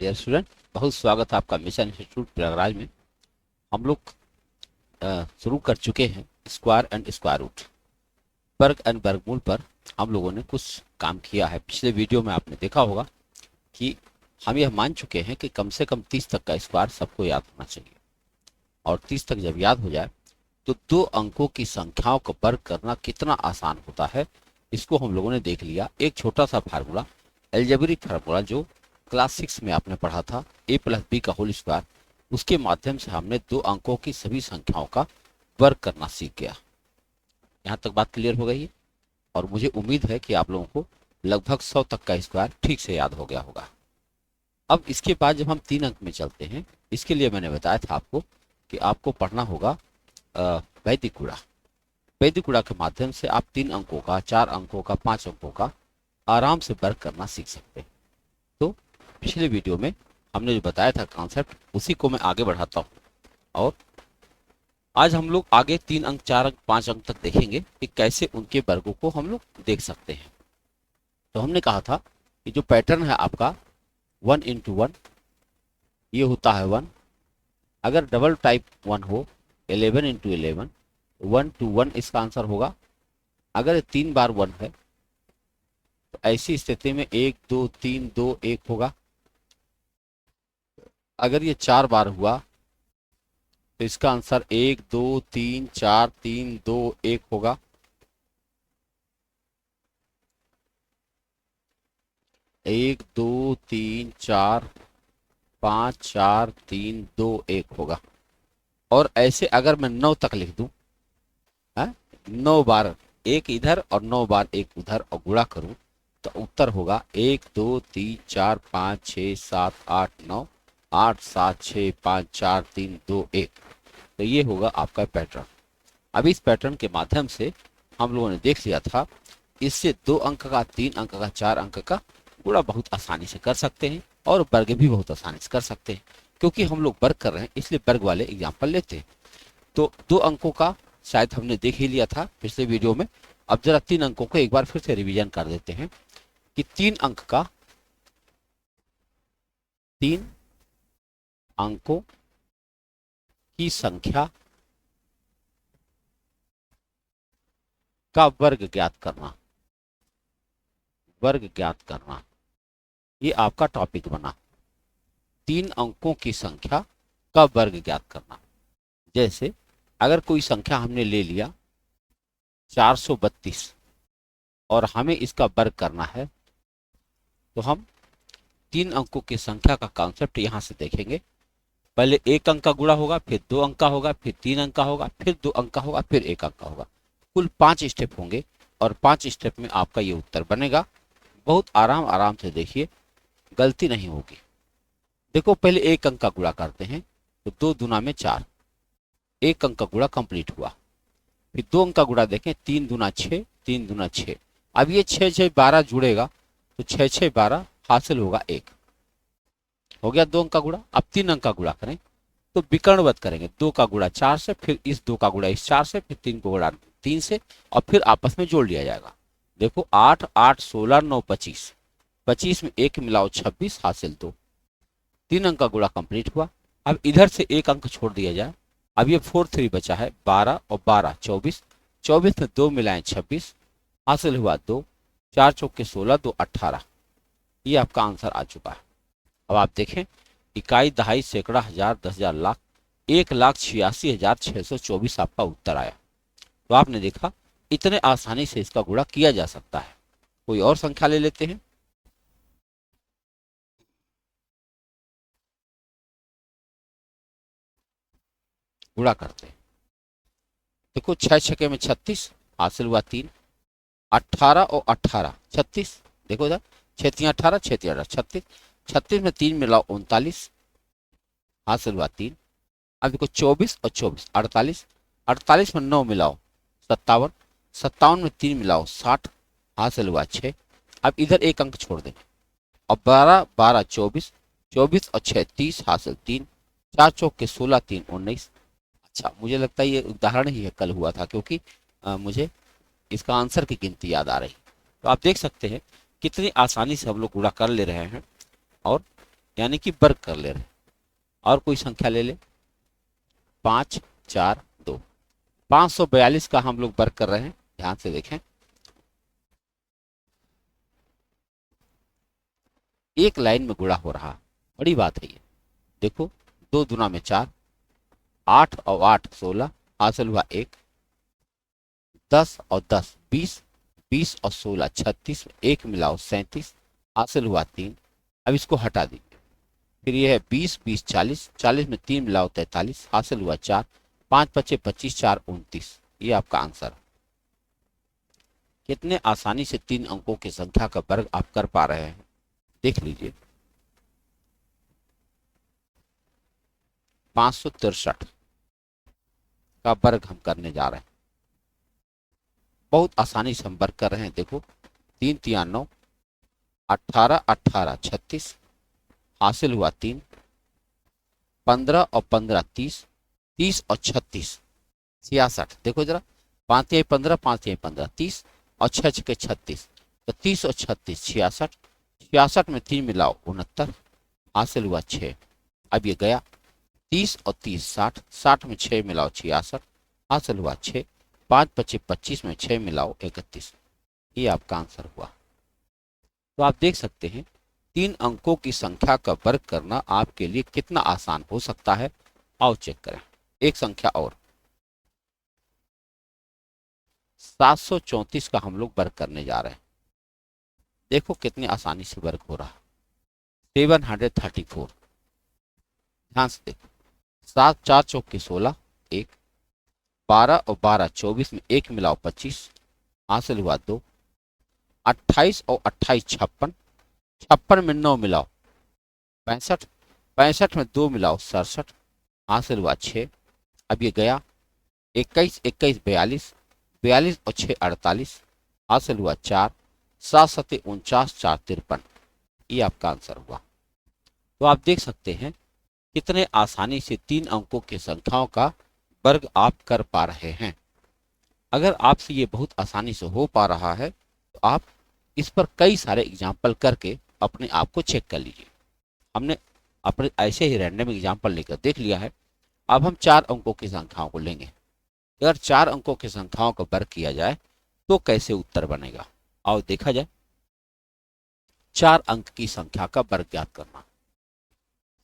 Dear student, बहुत स्वागत है आपका मिशन इंस्टीट्यूट प्रयागराज में। हम लोग शुरू कर चुके हैं स्क्वायर एंड स्क्वायर रूट, वर्ग एंड वर्गमूल पर। हम लोगों ने कुछ काम किया है। पिछले वीडियो में आपने देखा होगा कि हम यह मान चुके हैं कि कम से कम 30 तक का स्क्वायर सबको याद होना चाहिए, और 30 तक जब याद हो जाए तो दो अंकों की संख्याओं को वर्ग करना कितना आसान होता है, इसको हम लोगों ने देख लिया। एक छोटा सा फार्मूला, एल्जेब्रिक फार्मूला, जो क्लास 6 में आपने पढ़ा था, a प्लस बी का होल स्क्वायर, उसके माध्यम से हमने दो अंकों की सभी संख्याओं का वर्ग करना सीख गया। यहाँ तक बात क्लियर हो गई है, और मुझे उम्मीद है कि आप लोगों को लगभग 100 तक का स्क्वायर ठीक से याद हो गया होगा। अब इसके बाद जब हम 3 अंक में चलते हैं, इसके लिए मैंने बताया था आपको कि आपको पढ़ना होगा वैदिक गुणा। वैदिक गुणा के माध्यम से आप 3 अंकों का, 4 अंकों का, 5 अंकों का आराम से वर्ग करना सीख सकते हैं। तो पिछले वीडियो में हमने जो बताया था कॉन्सेप्ट, उसी को मैं आगे बढ़ाता हूँ, और आज हम लोग आगे 3 अंक, 4 अंक, 5 अंक तक देखेंगे कि कैसे उनके वर्गों को हम लोग देख सकते हैं। तो हमने कहा था कि जो पैटर्न है आपका 1 इंटू 1, ये होता है 1। अगर डबल टाइप 1 हो, 11 इंटू 11, 1 टू 1 इसका आंसर होगा। अगर 3 बार 1 है तो ऐसी स्थिति में 1 2 3 2 1 होगा। अगर ये 4 बार हुआ तो इसका आंसर 1 2 3 4 3 2 1 होगा। 1 2 3 4 5 4 3 2 1 होगा। और ऐसे अगर मैं 9 तक लिख दूं, है, 9 बार एक इधर और 9 बार एक उधर, और गुणा करूं तो उत्तर होगा 1 2 3 4 5 6 7 8 9, 8 7 6 5 4 3 2 1। तो ये होगा आपका पैटर्न। अब इस पैटर्न के माध्यम से हम लोगों ने देख लिया था, इससे 2 अंक का, 3 अंक का, 4 अंक का गुणा बहुत आसानी से कर सकते हैं, और वर्ग भी बहुत आसानी से कर सकते हैं। क्योंकि हम लोग वर्ग कर रहे हैं इसलिए वर्ग वाले एग्जाम्पल लेते हैं। तो 2 अंकों का शायद हमने देख ही लिया था पिछले वीडियो में। अब जरा 3 अंकों को एक बार फिर से रिवीजन कर देते हैं कि 3 अंक का, 3 अंकों की संख्या का वर्ग ज्ञात करना, वर्ग ज्ञात करना, ये आपका टॉपिक बना। 3 अंकों की संख्या का वर्ग ज्ञात करना। जैसे अगर कोई संख्या हमने ले लिया 432, और हमें इसका वर्ग करना है, तो हम 3 अंकों की संख्या का कॉन्सेप्ट यहां से देखेंगे। पहले 1 अंक का गुणा होगा, फिर 2 अंक का होगा, फिर 3 अंक का होगा, फिर 2 अंक का होगा, फिर 1 अंक का होगा। कुल 5 स्टेप होंगे, और 5 स्टेप में आपका ये उत्तर बनेगा। बहुत आराम आराम से देखिए, गलती नहीं होगी। देखो, पहले 1 अंक का गुणा करते हैं तो 2 दूना में 4, 1 अंक का गुणा कंप्लीट हुआ। फिर 2 अंक का गुणा देखें, 3 दूना 6, 3 दूना 6। अब ये 6 6 12 जुड़ेगा तो 6 6 12 हासिल होगा 1। हो गया 2 अंक का गुणा। अब 3 अंक का गुणा करें तो विकर्णवत करेंगे, 2 का गुणा 4 से, फिर इस 2 का गुणा इस 4 से, फिर 3 को गुणा 3 से, और फिर आपस में जोड़ लिया जाएगा। देखो, 8 8 16 9 25, 25 में 1 मिलाओ 26, हासिल 2। 3 अंक का गुणा कंप्लीट हुआ। अब इधर से 1 अंक छोड़ दिया जाए। अब ये 4 3 बचा है, 12 और 12 24, 24 में 2 मिलाएं 26, हासिल हुआ 2। 4 चौके 16, 2 18। ये आपका आंसर आ चुका है। अब आप देखें, इकाई, दहाई, सैकड़ा, हजार, 10,000, लाख, 1,86,624 आपका उत्तर आया। तो आपने देखा, इतने आसानी से इसका गुणा किया जा सकता है। कोई और संख्या ले लेते हैं, गुणा करते हैं। देखो, 6 छके में 36, हासिल हुआ 3। 18 और 18 36, देखो इधर, 6 3 18, 6 3 18 36, 36 में 3 मिलाओ 39, हासिल हुआ 3। अब देखो, 24 और 24 48, 48 में 9 मिलाओ 57, 57 में 3 मिलाओ 60, हासिल हुआ 6। अब इधर 1 अंक छोड़ दें। अब 12 12 24, 24 और 6 30, हासिल 3। 4 चौक के 16, 3 19। अच्छा, मुझे लगता है ये उदाहरण ही कल हुआ था, क्योंकि मुझे इसका आंसर की गिनती याद आ रही। तो आप देख सकते हैं कितनी आसानी से हम लोग गुणा कर ले रहे हैं, और यानी कि वर्ग कर ले रहे हैं। और कोई संख्या ले ले, 5 4 2, 542 का हम लोग वर्ग कर रहे हैं। ध्यान से देखें, एक लाइन में गुणा हो रहा, बड़ी बात है ये। देखो, 2 दूना में 4, 8 और 8 16, हासिल हुआ 1, 10 और 10 20, 20 और 16 36, एक मिलाओ 37, हासिल हुआ 3। अब इसको हटा दीजिए, फिर ये है 20 20 40, 40 में 3 मिलाओ 43, हासिल हुआ 4, 5 पचे 25, 4 29। ये आपका आंसर। कितने आसानी से 3 अंकों की संख्या का वर्ग आप कर पा रहे हैं, देख लीजिए। 563 का वर्ग हम करने जा रहे हैं। बहुत आसानी से हम वर्ग कर रहे हैं। देखो, 3 3 9, 18 18 36, हासिल हुआ 3, 15 और 15 30, 30 और 36 66। देखो जरा, 5 3 15, 5 3 15 30 और 6 6 36, तो 30 और 36 66, 66 में 3 मिलाओ 69, हासिल हुआ 6। अब ये गया, 30 और 30 60, 60 में 6 मिलाओ 66, हासिल हुआ 6, 5 पचे 25 में 6 मिलाओ 31। ये आपका आंसर हुआ। तो आप देख सकते हैं 3 अंकों की संख्या का वर्ग करना आपके लिए कितना आसान हो सकता है। आओ चेक करें। एक संख्या और, 734 का हम लोग वर्ग करने जा रहे हैं। देखो कितनी आसानी से वर्ग हो रहा, 734। ध्यान से देखो, 7 4 चौके 16, 1, 12 और 12 24 में 1 मिलाओ 25, हासिल हुआ 2, 28 और 28 56, 56 में 9 मिलाओ 65, 65 में 2 मिलाओ 67, हासिल हुआ 6। अब ये गया, 21 21 42, 42 और 6 48, हासिल हुआ 4, 7 7 49, 4 53। ये आपका आंसर हुआ। तो आप देख सकते हैं कितने आसानी से 3 अंकों की संख्याओं का वर्ग आप कर पा रहे हैं। अगर आपसे ये बहुत आसानी से हो पा रहा है तो आप इस पर कई सारे एग्जाम्पल करके अपने आप को चेक कर लीजिए। हमने अपने ऐसे ही रैंडम एग्जाम्पल लेकर देख लिया है। अब हम 4 अंकों की संख्याओं को लेंगे। अगर 4 अंकों की संख्याओं का वर्ग किया जाए तो कैसे उत्तर बनेगा, आओ देखा जाए। 4 अंक की संख्या का वर्ग ज्ञात करना।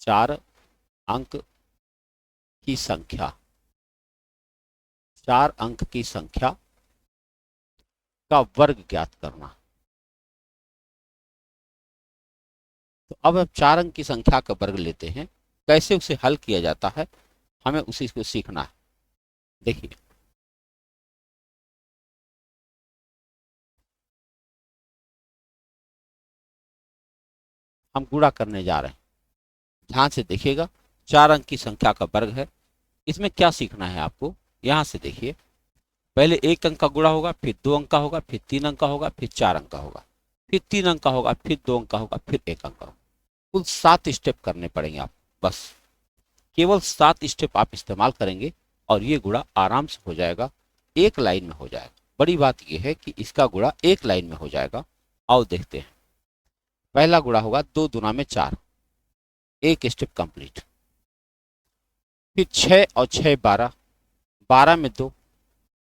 4 अंक की संख्या, 4 अंक की संख्या का वर्ग ज्ञात करना। तो अब हम 4 अंक की संख्या का वर्ग लेते हैं, कैसे उसे हल किया जाता है हमें उसी को सीखना है। देखिए, हम गुणा करने जा रहे हैं। ध्यान से देखिएगा, 4 अंक की संख्या का वर्ग है। इसमें क्या सीखना है आपको, यहां से देखिए। पहले 1 अंक का गुणा होगा, फिर 2 अंक का होगा, फिर 3 अंक का होगा, फिर 4 अंक का होगा, फिर 3 अंक का होगा, फिर 2 अंक का होगा, फिर 1 अंक का होगा। कुल 7 स्टेप करने पड़ेंगे आप। बस केवल 7 स्टेप आप इस्तेमाल करेंगे और ये गुणा आराम से हो जाएगा, एक लाइन में हो जाएगा। बड़ी बात यह है कि इसका गुणा एक लाइन में हो जाएगा। आओ देखते हैं। पहला गुणा होगा 2 दूना में 4, एक स्टेप कंप्लीट। फिर 6 और 6 12, 12 में 2,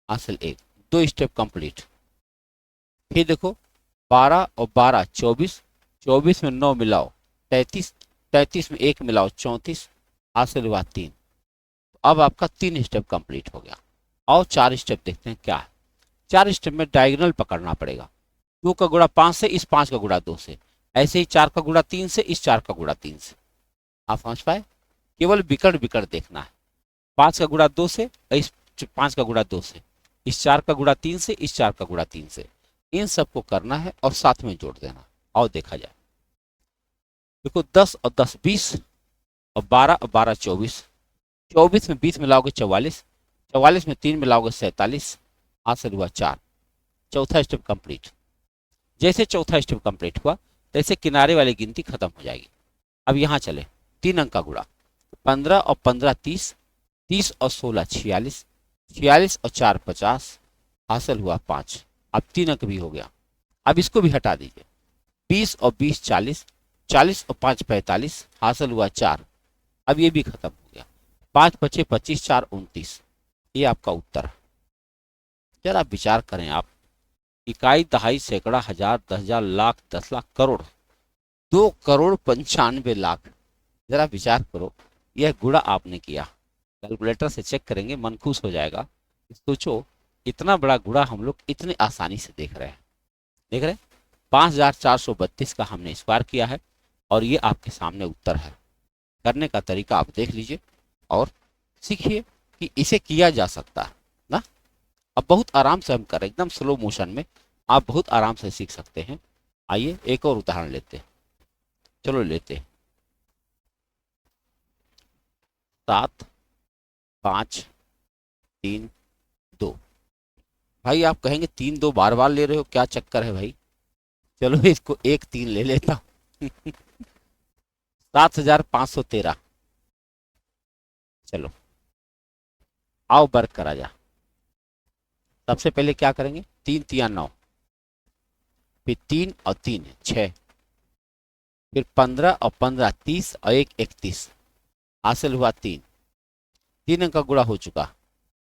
हासिल 1, 2 स्टेप कंप्लीट। फिर देखो, 12 और 12 24, 24 में 9 मिलाओ 33, 33 में 1 मिलाओ 34, हासिल हुआ 3। अब आपका 3 स्टेप कंप्लीट हो गया। और 4 स्टेप देखते हैं क्या है। 4 स्टेप में डायगोनल पकड़ना पड़ेगा। 2 का गुणा 5 से, इस 5 का गुणा 2 से, ऐसे ही 4 का गुणा 3 से, इस 4 का गुणा 3 से। आप समझ पाए, केवल विकर्ण विकर्ण देखना है। 5 का गुणा 2 से, इस 5 का गुणा 2 से, इस 4 का गुणा 3 से, इस 4 का गुणा 3 से, इन सबको करना है और साथ में जोड़ देना। और देखा जाए, देखो 10 और 10 20, और 12 और 12 24, 24 में 20 मिलाओगे 44, 44 में 3 मिलाओगे 47, हासिल हुआ 4। चौथा स्टेप कंप्लीट। जैसे चौथा स्टेप कंप्लीट हुआ तैसे किनारे वाली गिनती खत्म हो जाएगी। अब यहाँ चले, 3 अंक का गुणा, 15 और 15 30, 30 और 16 46, 46 और 4 50, हासिल हुआ 5। अब 3 अंक भी हो गया। अब इसको भी हटा दीजिए। 20 और 20 40, 40 और 5 45, हासिल हुआ 4। अब ये भी खत्म हो गया। 5 बचे 25, 4 29। ये आपका उत्तर है। जरा विचार करें आप, इकाई, दहाई, सैकड़ा, हजार, 10,000, लाख, 10 लाख, करोड़, 2 करोड़ 95 लाख। जरा विचार करो, यह गुणा आपने किया। कैलकुलेटर से चेक करेंगे, मन खुश हो जाएगा। सोचो, इतना बड़ा गुणा हम लोग इतने आसानी से देख रहे हैं। देख रहे हैं, 5,432 का हमने स्क्वायर किया है और ये आपके सामने उत्तर है। करने का तरीका आप देख लीजिए और सीखिए कि इसे किया जा सकता है ना। अब बहुत आराम से हम करें, एकदम स्लो मोशन में, आप बहुत आराम से सीख सकते हैं। आइए एक और उदाहरण लेते हैं। चलो लेते हैं। 7, 5, 3, 2। भाई आप कहेंगे 3 2 बार बार ले रहे हो, क्या चक्कर है भाई। चलो इसको 1 3 ले लेता हूं। 7,513। चलो आओ वर्क करा जा। सबसे पहले क्या करेंगे, 3 तिया 9, फिर 3 और 3 6, फिर 15 और 15 30 और 1 31, हासिल हुआ 3। 3 अंक का गुणा हो चुका।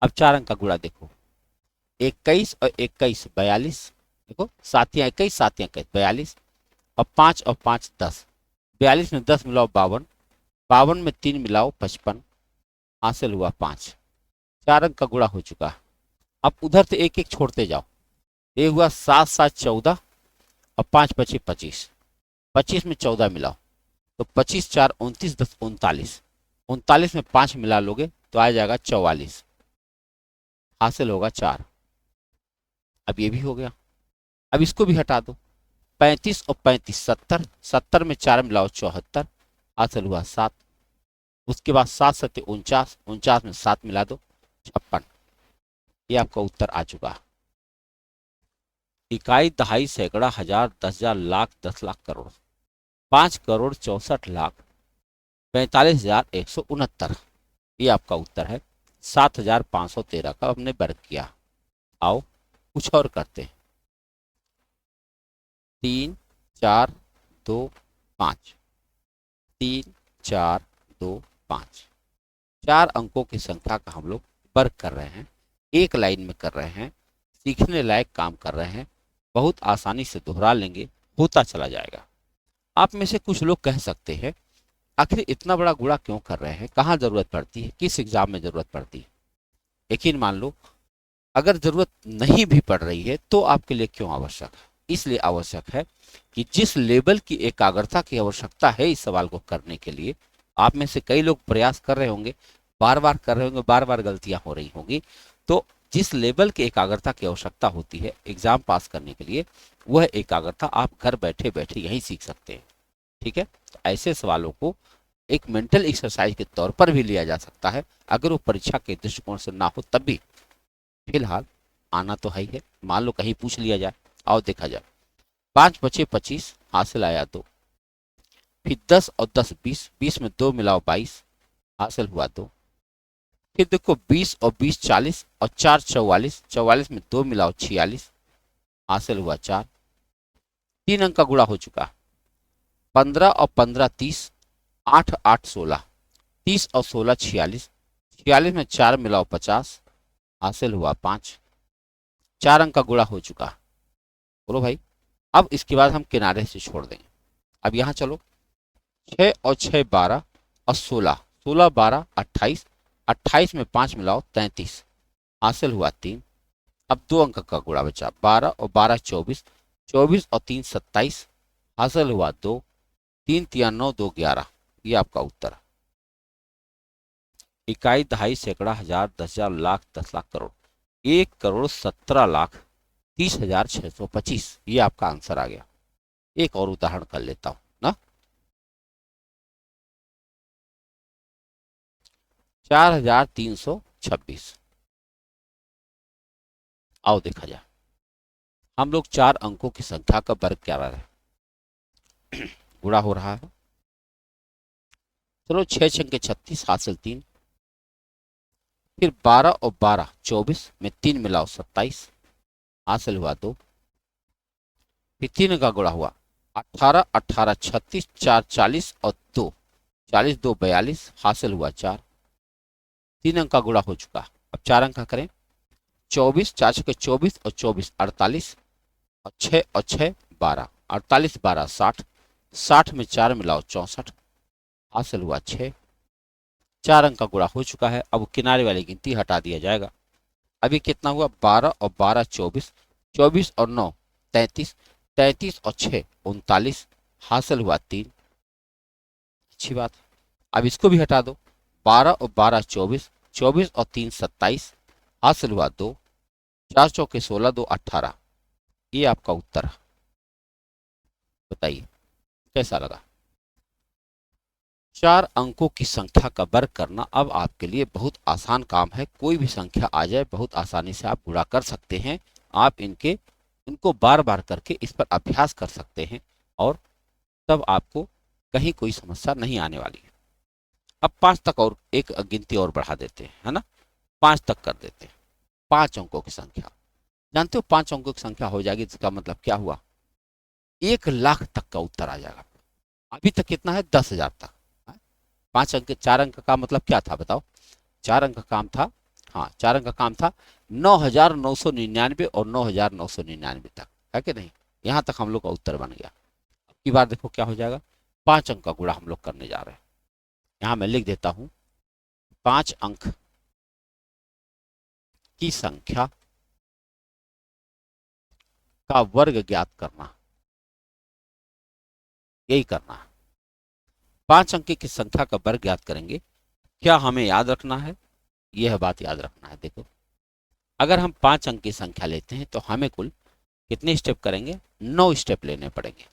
अब 4 अंक का गुणा देखो, 21 और 21 42। देखो, सातियां 21 सातियां 21 42। और 5 और 5 10। 42 में 10 मिलाओ 52, 52 में 3 मिलाओ 55, हासिल हुआ 5। 4 अंक का गुणा हो चुका। अब उधर से एक एक छोड़ते जाओ। ये हुआ 7 7 14 और 5 बचे 25। 25 में 14 मिलाओ तो 25 4 29 10 39। 39 में 5 मिला लोगे तो आ जाएगा 44, हासिल होगा 4। अब ये भी हो गया। अब इसको भी हटा दो। 35 और 35 70, 70 में 4 मिलाओ 74, हासिल हुआ 7। उसके बाद 7 7 49, 49 में 7 मिला दो 56। ये आपका उत्तर आ चुका। इकाई, दहाई, सैकड़ा, हजार, 10,000, लाख, 10 लाख, करोड़, 5 करोड़ 64 लाख 45,169। ये आपका उत्तर है। 7,513 का हमने वर्ग किया। आओ कुछ और करते हैं। 3 4 2 5, 3 4 2 5, 4 अंकों की संख्या का हम लोग वर्ग कर रहे हैं, एक लाइन में कर रहे हैं, सीखने लायक काम कर रहे हैं। बहुत आसानी से दोहरा लेंगे, होता चला जाएगा। आप में से कुछ लोग कह सकते हैं, आखिर इतना बड़ा गुणा क्यों कर रहे हैं, कहाँ जरूरत पड़ती है, किस एग्जाम में जरूरत पड़ती है। यकीन मान लो, अगर जरूरत नहीं भी पड़ रही है तो आपके लिए क्यों आवश्यक है। इसलिए आवश्यक है कि जिस लेवल की एकाग्रता की आवश्यकता है इस सवाल को करने के लिए, आप में से कई लोग प्रयास कर रहे होंगे, बार बार कर रहे होंगे, बार बार गलतियां हो रही होंगी। तो जिस लेवल की एकाग्रता की आवश्यकता होती है एग्जाम पास करने के लिए, वह एकाग्रता आप घर बैठे बैठे यहीं सीख सकते हैं। ठीक है, तो ऐसे सवालों को एक मेंटल एक्सरसाइज के तौर पर भी लिया जा सकता है। अगर वो परीक्षा के दृष्टिकोण से ना हो तब भी, फिलहाल आना तो है ही है। मान लो कहीं पूछ लिया जाए, आओ देखा जाए। 5 बचे 25, हासिल आया 2। फिर 10 और 10 20, 20 में 2 मिलाओ 22, हासिल हुआ 2। फिर देखो 20 और 20 40 और 4 44, 44 में 2 मिलाओ 46, हासिल हुआ 4। 3 अंक का गुणा हो चुका। 15 और 15 30, 8 8 16, 30 और 16 46, 46 में 4 मिलाओ 50, हासिल हुआ 5। 4 अंक का गुणा हो चुका। बोलो भाई। अब इसके बाद हम किनारे से छोड़ देंगे। अब यहाँ चलो, 6 और 6 12 और 16, 16 12 28, 28 में 5 मिलाओ 33, हासिल हुआ 3। अब 2 अंक का गुणा बचा। 12 और 12 24, 24 और 3 27, हासिल हुआ 2। 3 3 9 2 11। ये आपका उत्तर है। इकाई, दहाई, सैकड़ा, हजार, 10,000, लाख, 10 लाख, करोड़, 1 करोड़ 17 लाख 30,625। ये आपका आंसर आ गया। एक और उदाहरण कर लेता हूं ना। 4,326। आओ देखा जाए। हम लोग 4 अंकों की संख्या का वर्ग क्या रहा है, गुणा हो रहा है। चलो 6 छंके 36, हासिल 3। फिर 12 और 12 24 में 3 मिलाओ 27, हासिल हुआ 2। फिर 3 का गुणा हुआ। 18 18 36, 4 40 और 2 40 2 42, हासिल हुआ 4। 3 अंक का गुणा हो चुका। अब 4 अंक का करें। 24 4 छके 24 और 24 48 और 6 और 6 12, 48 12 60, 60 में 4 मिलाओ 64, हासिल हुआ 6। 4 अंक का गुणा हो चुका है। अब किनारे वाली गिनती हटा दिया जाएगा। अभी कितना हुआ? 12 और 12 24, 24 और 9 33, 33 और 6 39, हासिल हुआ 3। अच्छी बात। अब इसको भी हटा दो। 12 और 12 24, 24 और 3 27, हासिल हुआ 2। 4 चौके 16 2 18। ये आपका उत्तर है। बताइए कैसा लगा? 4 अंकों की संख्या का वर्ग करना अब आपके लिए बहुत आसान काम है। कोई भी संख्या आ जाए बहुत आसानी से आप गुणा कर सकते हैं। आप इनको बार बार करके इस पर अभ्यास कर सकते हैं और तब आपको कहीं कोई समस्या नहीं आने वाली है। अब 5 तक और एक गिनती और बढ़ा देते हैं, है ना? 5 तक कर देते हैं। 5 अंकों की संख्या जानते हो? 5 अंकों की संख्या हो जाएगी, इसका मतलब क्या हुआ? 1 लाख तक का उत्तर आ जाएगा। अभी तक कितना है? 10,000 तक। 5 अंक 4 अंक का मतलब क्या था बताओ? 4 अंक का काम था, हाँ 4 अंक का काम था 9,999 और 9,999 तक, है कि नहीं? यहां तक हम लोग का उत्तर बन गया। अब की बार देखो क्या हो जाएगा। 5 अंक का गुणा हम लोग करने जा रहे हैं। यहां मैं लिख देता हूं 5 अंक की संख्या का वर्ग ज्ञात करना, यही करना है। 5 अंक की संख्या का वर्ग ज्ञात करेंगे। क्या हमें याद रखना है? यह बात याद रखना है। देखो अगर हम 5 अंक की संख्या लेते हैं तो हमें कुल कितने स्टेप करेंगे? 9 स्टेप लेने पड़ेंगे।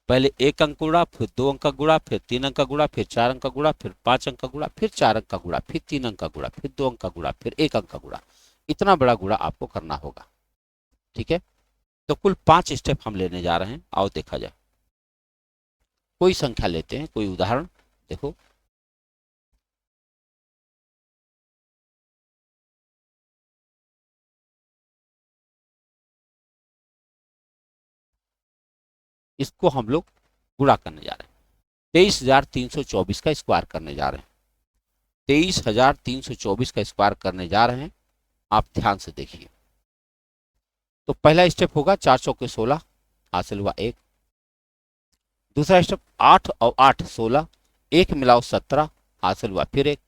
पहले 1 अंक गुणा, फिर 2 अंक का गुणा, फिर 3 अंक का गुणा, फिर 4 अंक का गुणा, फिर 5 अंक का गुणा, फिर 4 अंक का गुणा, फिर 3 अंक का गुणा, फिर 2 अंक का गुणा, फिर 1 अंक का गुणा। इतना बड़ा गुणा आपको करना होगा। ठीक है? तो कुल 5 स्टेप हम लेने जा रहे हैं। आओ देखा जाए। कोई संख्या लेते हैं, कोई उदाहरण। देखो इसको हम लोग गुणा करने जा रहे हैं। 23,324 का स्क्वायर करने जा रहे हैं। 23,324 का स्क्वायर करने जा रहे हैं। आप ध्यान से देखिए। तो पहला स्टेप होगा 4 चौके 16, हासिल हुआ 1। दूसरा स्टेप 8 और 8 16, 1 मिलाओ 17, हासिल हुआ फिर 1।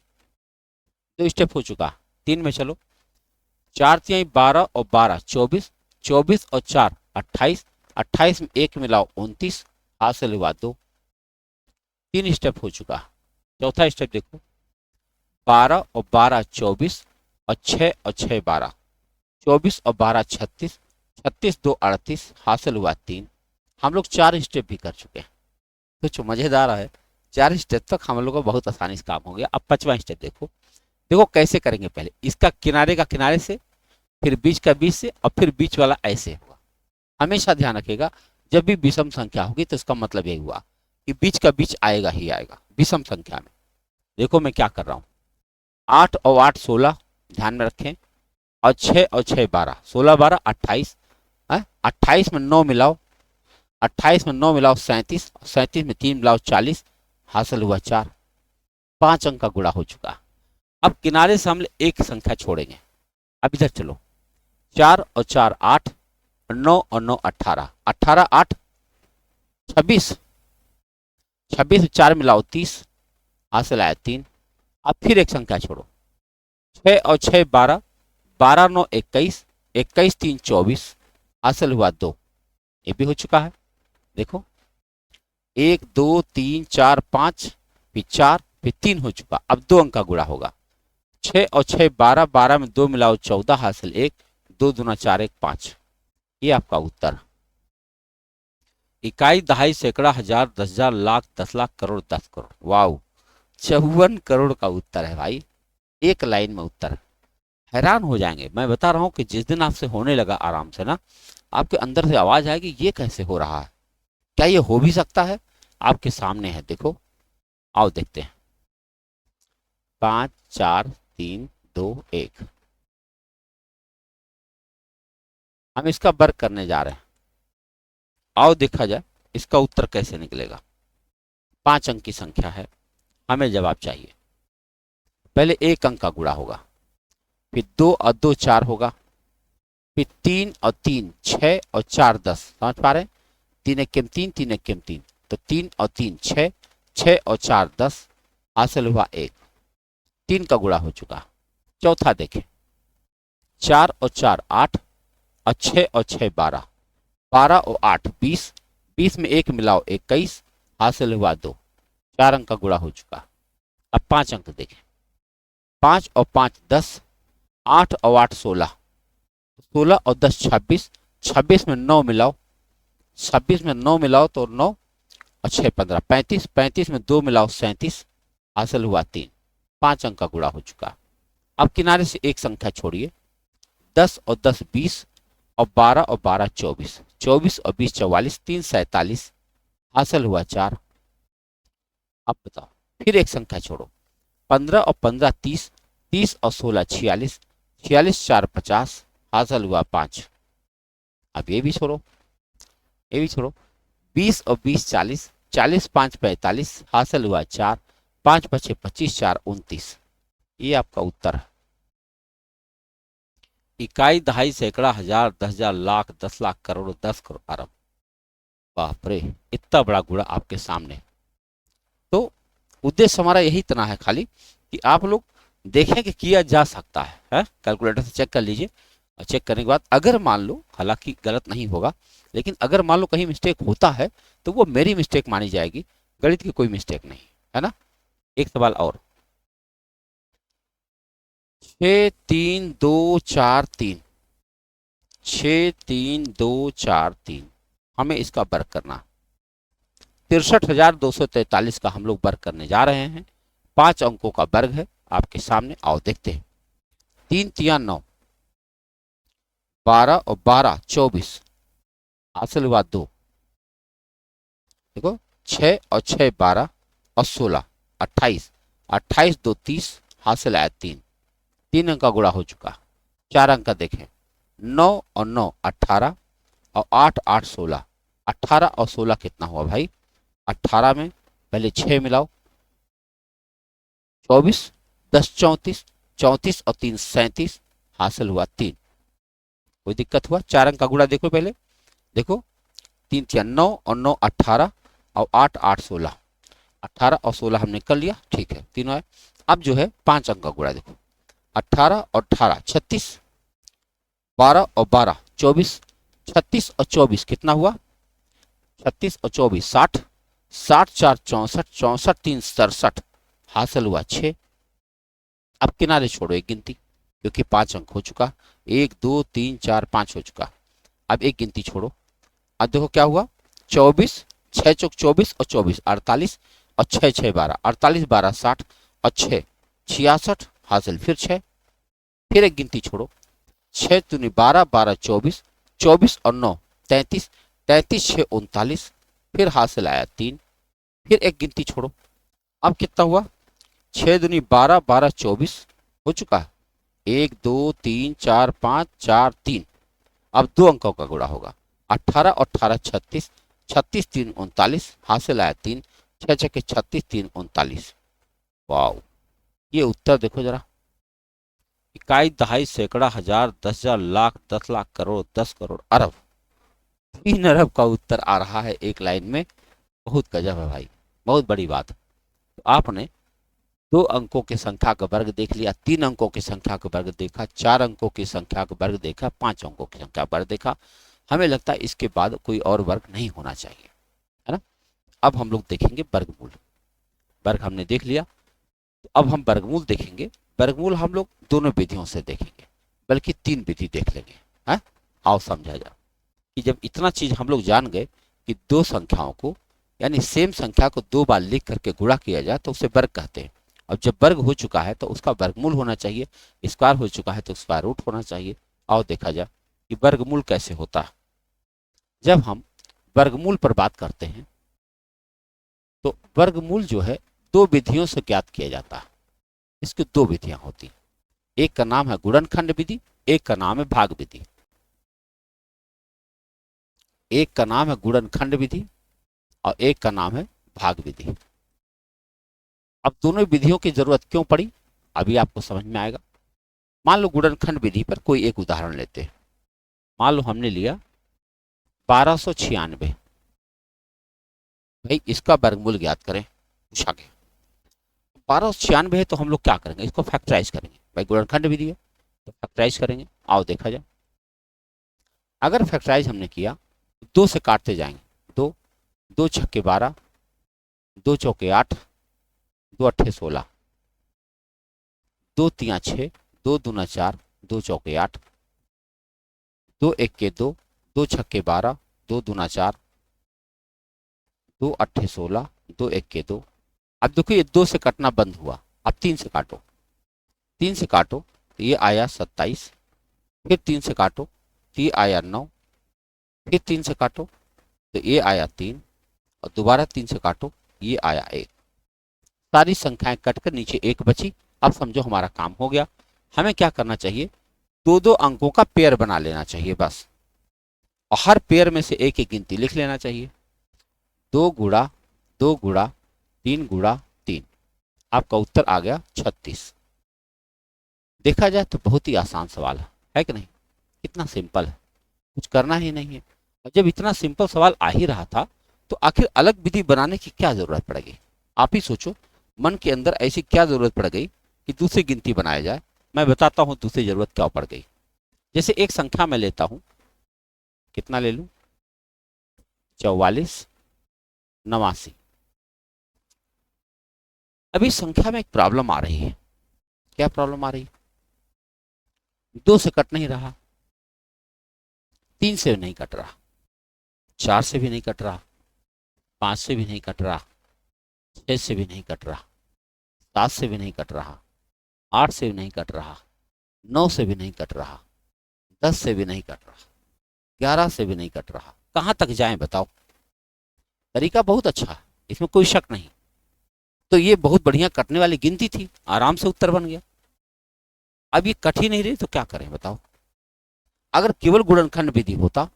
2 स्टेप हो चुका। 3 में चलो। 4 तिहाई 12 और 12 24, 24 और 4 28, 28 में 1 मिलाओ 29, हासिल हुआ 2। 3 स्टेप हो चुका। चौथा स्टेप देखो। 12 और 12 24 और 6 और 6 12, 24 और 12 36, 36 2 38, हासिल हुआ 3। हम लोग 4 स्टेप भी कर चुके हैं। तो जो मजेदार है, 4 स्टेप तक हम लोग को बहुत आसानी से काम हो गया। अब 5वां स्टेप देखो। देखो कैसे करेंगे। पहले इसका किनारे का किनारे से, फिर बीच का बीच से, और फिर बीच वाला ऐसे होगा। हमेशा ध्यान रखिएगा जब भी विषम संख्या होगी तो इसका मतलब यही हुआ कि बीच का बीच आएगा ही आएगा विषम संख्या में। देखो मैं क्या कर रहा हूँ। 8 और 8 16, ध्यान में रखें। और 6 और 6 12, 16 12 28, 28 में 9 मिलाओ, 28 में 9 मिलाओ 37, 37 में 3 मिलाओ 40, हासिल हुआ 4। 5 अंक का गुणा हो चुका। अब किनारे से हम एक संख्या छोड़ेंगे। अब इधर चलो। 4 और 4 8, 9 और 9 18, 18 8 26, 26 में 4 मिलाओ 30, हासिल आया 3। अब फिर एक संख्या छोड़ो। 6 और 6 12, 12 9 21, 21 3 24, हासिल हुआ 2। ये भी हो चुका है। देखो 1 2 3 4 5, फिर 4, फिर 3 हो चुका। अब 2 अंक का गुणा होगा। 6 और 6 12, 12 में 2 मिलाओ 14, हासिल 1, 2 दूना 4 1 5। ये आपका उत्तर। इकाई दहाई सैकड़ा हजार 10,000 लाख 10 लाख करोड़ 10 करोड़। वाह, 54 करोड़ का उत्तर है भाई। एक लाइन में उत्तर। हैरान हो जाएंगे। मैं बता रहा हूं कि जिस दिन आपसे होने लगा आराम से ना, आपके अंदर से आवाज आएगी ये कैसे हो रहा है, क्या ये हो भी सकता है? आपके सामने है, देखो। आओ देखते हैं। 5 4 3 2 1। हम इसका वर्ग करने जा रहे हैं। आओ देखा जाए। इसका उत्तर कैसे निकलेगा? 5 अंक की संख्या है, हमें जवाब चाहिए। पहले 1 अंक का गुणा होगा, फिर 2 और 2 4 होगा, फिर 3 और 3 6 और 4 10। समझ पा रहे हैं? 3 एकम 3, 3 एकम 3, तो 3 और 3 6, 6 और 4 10, हासिल हुआ 1। 3 का गुणा हो चुका। चौथा देखें, 4 और 4 8, और 6 और 6 12, 12 और 8 20, 20 में 1 मिलाओ 21, हासिल हुआ 2। 4 अंक का गुणा हो चुका। अब 5 अंक देखें, 5 और 5 10, 8 और 8 16, 16 और 10 26, 26 में 9 मिलाओ, 26 में 9 मिलाओ तो 9 और 6 15, 35, 35 में 2 मिलाओ 37, हासिल हुआ 3। 5 अंक का गुणा हो चुका। अब किनारे से एक संख्या छोड़िए, 10 और 10 20, और 12 और 12 24, 24 और 20 44, 3 47, हासिल हुआ 4। अब बताओ, फिर एक संख्या छोड़ो, 15 और 15 30, 30 और 16 46, 46 4 50, हासिल हुआ 5। अब ये भी छोड़ो, ये भी छोड़ो, 20 और 20 40, 40 5 45, हासिल हुआ 4। 5 बचे 25, 4 29। ये आपका उत्तर है। इकाई, दहाई, सैकड़ा, हजार, 10,000, लाख, 10 लाख, करोड़, 10 करोड़, अरब। बाप रे, इतना बड़ा गुणा आपके सामने। तो उद्देश्य हमारा यही इतना है खाली कि आप लोग देखें कि किया जा सकता है? कैलकुलेटर से चेक कर लीजिए, और चेक करने के बाद अगर मान लो, हालांकि गलत नहीं होगा, लेकिन अगर मान लो कहीं मिस्टेक होता है तो वो मेरी मिस्टेक मानी जाएगी, गणित की कोई मिस्टेक नहीं है ना। एक सवाल और, 6 3 2 4 3, 6 3 2 4 3, हमें इसका वर्ग करना। 63,243 का हम लोग वर्ग करने जा रहे हैं। 5 अंकों का वर्ग है आपके सामने, आओ देखते हैं। 3 तिया 9, 12 और 12 24, हासिल हुआ 2। देखो, 6 और 6 12, और 16 28, 28 2 30, हासिल आया 3। 3 अंक का गुणा हो चुका। 4 अंक का देखें, 9 और 9 18, और 8 8 16, 18 और 16 कितना हुआ भाई? 18 में पहले 6 मिलाओ, 24, 10 34, 34 और 3 37, हासिल हुआ 3। कोई दिक्कत हुआ? 4 अंक का गुणा देखो पहले, देखो, 3 तिया 9 और 9 18, और 8 8 16, 18 और 16 हमने कर लिया, ठीक है, तीनों है। अब जो है 5 अंक का गुणा देखो, 18 और 18 36, 12 और 12 24, 36 और 24 कितना हुआ? 36 और 24 60, 60 4 64, 64 3 67, हासिल हुआ 6। अब किनारे छोड़ो एक गिनती, क्योंकि 5 अंक हो चुका, 1 2 3 4 5 हो चुका। अब एक गिनती छोड़ो, अब देखो क्या हुआ, 24, 6 चौक 24 और 24 48, और 6 6 12, 48 12 60, और 6 66, हासिल फिर 6। फिर एक गिनती छोड़ो, 6 दूनी 12, 12 24, 24 और 9 33, 33 6 39, फिर हासिल आया 3। फिर एक गिनती छोड़ो, अब कितना हुआ, 6 दूनी 12, 12 24 हो चुका है, 1 2 3 4 5 4 3। अब 2 अंकों का गुणा होगा, 18 और 18 36, 36 3 39, हासिल आया 3। 6 6 के 36, 3 39। वाह, ये उत्तर देखो जरा। इकाई, दहाई, सैकड़ा, हजार, 10,000, लाख, 10 लाख, करोड़, 10 करोड़, अरब। 3 अरब का उत्तर आ रहा है एक लाइन में। बहुत गजब है भाई, बहुत बड़ी बात। तो आपने 2 अंकों की संख्या का वर्ग देख लिया, 3 अंकों की संख्या का वर्ग देखा, 4 अंकों की संख्या का वर्ग देखा, 5 अंकों की संख्या का वर्ग देखा। हमें लगता है इसके बाद कोई और वर्ग नहीं होना चाहिए, है ना। अब हम लोग देखेंगे वर्गमूल। वर्ग हमने देख लिया, तो अब हम वर्गमूल देखेंगे। वर्गमूल हम लोग दोनों विधियों से देखेंगे, बल्कि 3 विधि देख लेंगे, है। आओ समझा जाए कि जब इतना चीज हम लोग जान गए कि 2 संख्याओं को, यानी सेम संख्या को 2 बार लिख करके गुणा किया जाए तो उसे वर्ग कहते हैं। अब जब वर्ग हो चुका है तो उसका वर्गमूल होना चाहिए, स्क्वायर हो चुका है तो स्क्वायर रूट होना चाहिए। आओ देखा जाए कि वर्गमूल कैसे होता है। जब हम वर्गमूल पर बात करते हैं तो वर्गमूल जो है 2 विधियों से ज्ञात किया जाता है। इसकी 2 विधियां होती हैं, एक का नाम है गुणनखंड विधि, एक का नाम है भाग विधि। एक का नाम है गुणनखंड विधि, और एक का नाम है भाग विधि। अब दोनों विधियों की जरूरत क्यों पड़ी अभी आपको समझ में आएगा। मान लो गुणनखंड विधि पर कोई एक उदाहरण लेते हैं। मान लो हमने लिया 1296, भाई इसका वर्गमूल ज्ञात करें पूछा गया। 1296 है तो हम लोग क्या करेंगे, इसको फैक्टराइज करेंगे। भाई गुणनखंड विधि है तो फैक्टराइज करेंगे। आओ देखा जाए। अगर फैक्टराइज हमने किया दो से काटते जाएंगे, दो, दो छक्के 12, दो चौके 8, दो अट्ठे 16, दो तिया 6, दो दूना 4, दो चौके 8, दो एक के 2, दो छक्के 12, दो दूना 4, दो अट्ठे 16, दो एक के 2। अब देखो ये दो से कटना बंद हुआ। अब तीन से काटो, तीन से काटो तो ये आया 27, फिर तीन से काटो तो ये आया 9, फिर तीन से काटो तो ये आया 3, और दोबारा तीन से काटो ये आया 1। सारी संख्याएं कटकर नीचे एक बची। अब समझो हमारा काम हो गया। हमें क्या करना चाहिए, दो दो अंकों का पेयर बना लेना चाहिए बस, और हर पेयर में से एक एक गिनती लिख लेना चाहिए। 2 गुणा 2 गुणा 3 गुणा 3, आपका उत्तर आ गया 36। देखा जाए तो बहुत ही आसान सवाल है कि नहीं, कितना सिंपल है, कुछ करना ही नहीं है। और जब इतना सिंपल सवाल आ ही रहा था तो आखिर अलग विधि बनाने की क्या जरूरत पड़ेगी। आप ही सोचो, मन के अंदर ऐसी क्या जरूरत पड़ गई कि दूसरी गिनती बनाया जाए। मैं बताता हूं दूसरी जरूरत क्या पड़ गई। जैसे एक संख्या मैं लेता हूं, कितना ले लूं, 44 89। अभी संख्या में एक प्रॉब्लम आ रही है। क्या प्रॉब्लम आ रही है, दो से कट नहीं रहा, तीन से नहीं कट रहा, चार से भी नहीं कट रहा, पांच से भी नहीं कट रहा, छह से भी नहीं कट रहा, सात से भी नहीं कट रहा, आठ से भी नहीं कट रहा, नौ से भी नहीं कट रहा, 10 से भी नहीं कट रहा, 11 से भी नहीं कट रहा। कहां तक जाएं बताओ। तरीका बहुत अच्छा है, इसमें कोई शक नहीं। तो ये बहुत बढ़िया कटने वाली गिनती थी, आराम से उत्तर बन गया। अब ये कट ही नहीं रही तो क्या करें बताओ। अगर केवल गुणनखंड विधि होता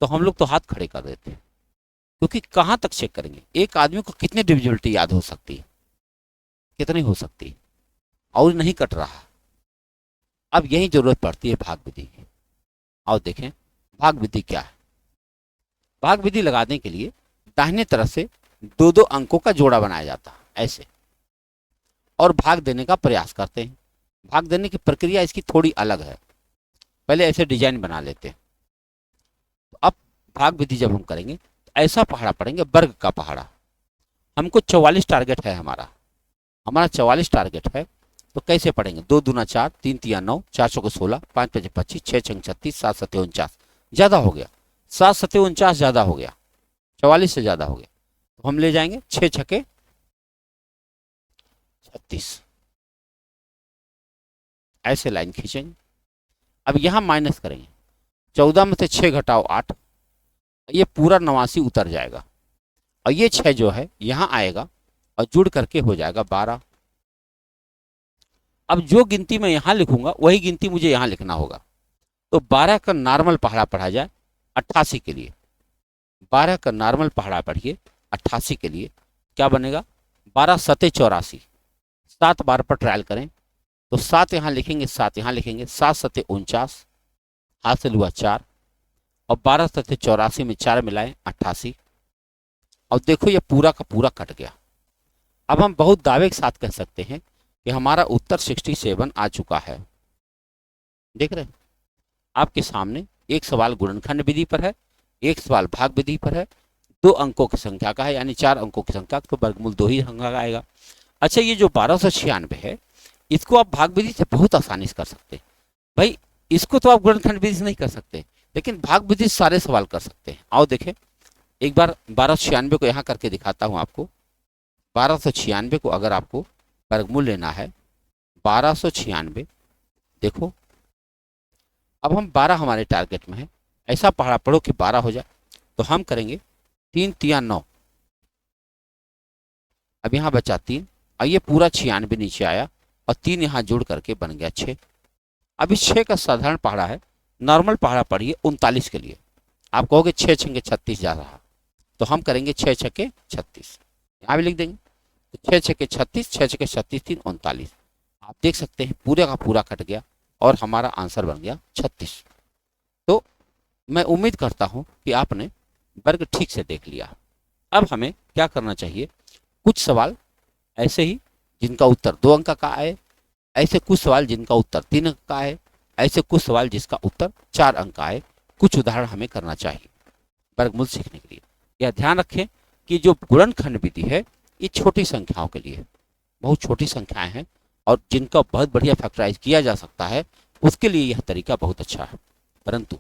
तो हम लोग तो हाथ खड़े कर देते, क्योंकि कहां तक चेक करेंगे। एक आदमी को कितनी डिविजिबिलिटी याद हो सकती है, कितनी हो सकती है, और नहीं कट रहा। अब यही जरूरत पड़ती है भाग विधि की। आओ देखें भाग विधि क्या है। भाग विधि लगाने के लिए दाहिने तरफ से दो दो अंकों का जोड़ा बनाया जाता है ऐसे, और भाग देने का प्रयास करते हैं। भाग देने की प्रक्रिया इसकी थोड़ी अलग है, पहले ऐसे डिजाइन बना लेते हैं। तो अब भाग विधि जब हम करेंगे तो ऐसा पहाड़ा पड़ेंगे, वर्ग का पहाड़ा। हमको 44 टारगेट है, हमारा 44 टारगेट है। तो कैसे पढ़ेंगे, 2 दूना 4, 3 तिया 9, 4 चौके 16, 5 पचे 25, 6 छंग 36, 7 सत्ते 49। ज्यादा हो गया, 7 सत्ते 49 ज्यादा हो गया, 44 से ज्यादा हो गया। तो हम ले जाएंगे 6 छके 36, ऐसे लाइन खींचेंगे। अब यहां माइनस करेंगे, 14 में से 6 घटाओ 8, ये पूरा 89 उतर जाएगा, और ये 6 जो है यहां आएगा और जुड़ करके हो जाएगा 12। अब जो गिनती मैं यहां लिखूंगा वही गिनती मुझे यहां लिखना होगा। तो 12 का नॉर्मल पहाड़ा पढ़ा जाए 88 के लिए, 12 का नॉर्मल पहाड़ा पढ़िए 88 के लिए, क्या बनेगा, 12 सते 84। 7 बार पर ट्रायल करें तो 7 यहां लिखेंगे, 7 यहां लिखेंगे, 7 सते 49, हासिल हुआ 4, और 12 सते 84 में 4 मिलाएं 88। और देखो ये पूरा का पूरा कट गया। अब हम बहुत दावे के साथ कह सकते हैं कि हमारा उत्तर 67 आ चुका है। देख रहे हैं आपके सामने, एक सवाल गुणनखंड विधि पर है, एक सवाल भाग विधि पर है, 2 अंकों की संख्या का है, यानी 4 अंकों की संख्या, तो वर्गमूल 2 ही अंक का आएगा। अच्छा, ये जो 1296 है इसको आप भाग विधि से बहुत आसानी से कर सकते हैं। भाई इसको तो आप गुणनखंड विधि से नहीं कर सकते, लेकिन भाग विधि से सारे सवाल कर सकते हैं। आओ देखें एक बार 1296 को यहाँ करके दिखाता हूँ आपको। 1296 को अगर आपको वर्गमूल लेना है, 1296, देखो अब हम 12 हमारे टारगेट में है, ऐसा पहाड़ा पढ़ो कि 12 हो जाए। तो हम करेंगे 3 तिया 9, अब यहाँ बचा 3, और ये पूरा 96 नीचे आया, और 3 यहाँ जुड़ करके बन गया 6। अब इस 6 का साधारण पहाड़ा है, नॉर्मल पहाड़ा पढ़िए 39 के लिए। आप कहोगे 6 छंगे 36 जा रहा, तो हम करेंगे 6 छक्के 36, यहाँ भी लिख देंगे। तो 6 छक्के 36, 6 छक्के 36, 3 39। आप देख सकते हैं पूरे का पूरा कट गया और हमारा आंसर बन गया 36। तो मैं उम्मीद करता हूं कि आपने वर्ग ठीक से देख लिया। अब हमें क्या करना चाहिए, कुछ सवाल ऐसे ही जिनका उत्तर 2 अंक का आए, ऐसे कुछ सवाल जिनका उत्तर 3 अंक का आए, ऐसे कुछ सवाल जिसका उत्तर 4 अंक का आए, कुछ उदाहरण हमें करना चाहिए वर्गमूल सीखने के लिए। यह ध्यान रखें कि जो गुणनखंड विधि है ये छोटी संख्याओं के लिए, बहुत छोटी संख्याएं हैं और जिनका बहुत बढ़िया फैक्टराइज किया जा सकता है, उसके लिए यह तरीका बहुत अच्छा है। परंतु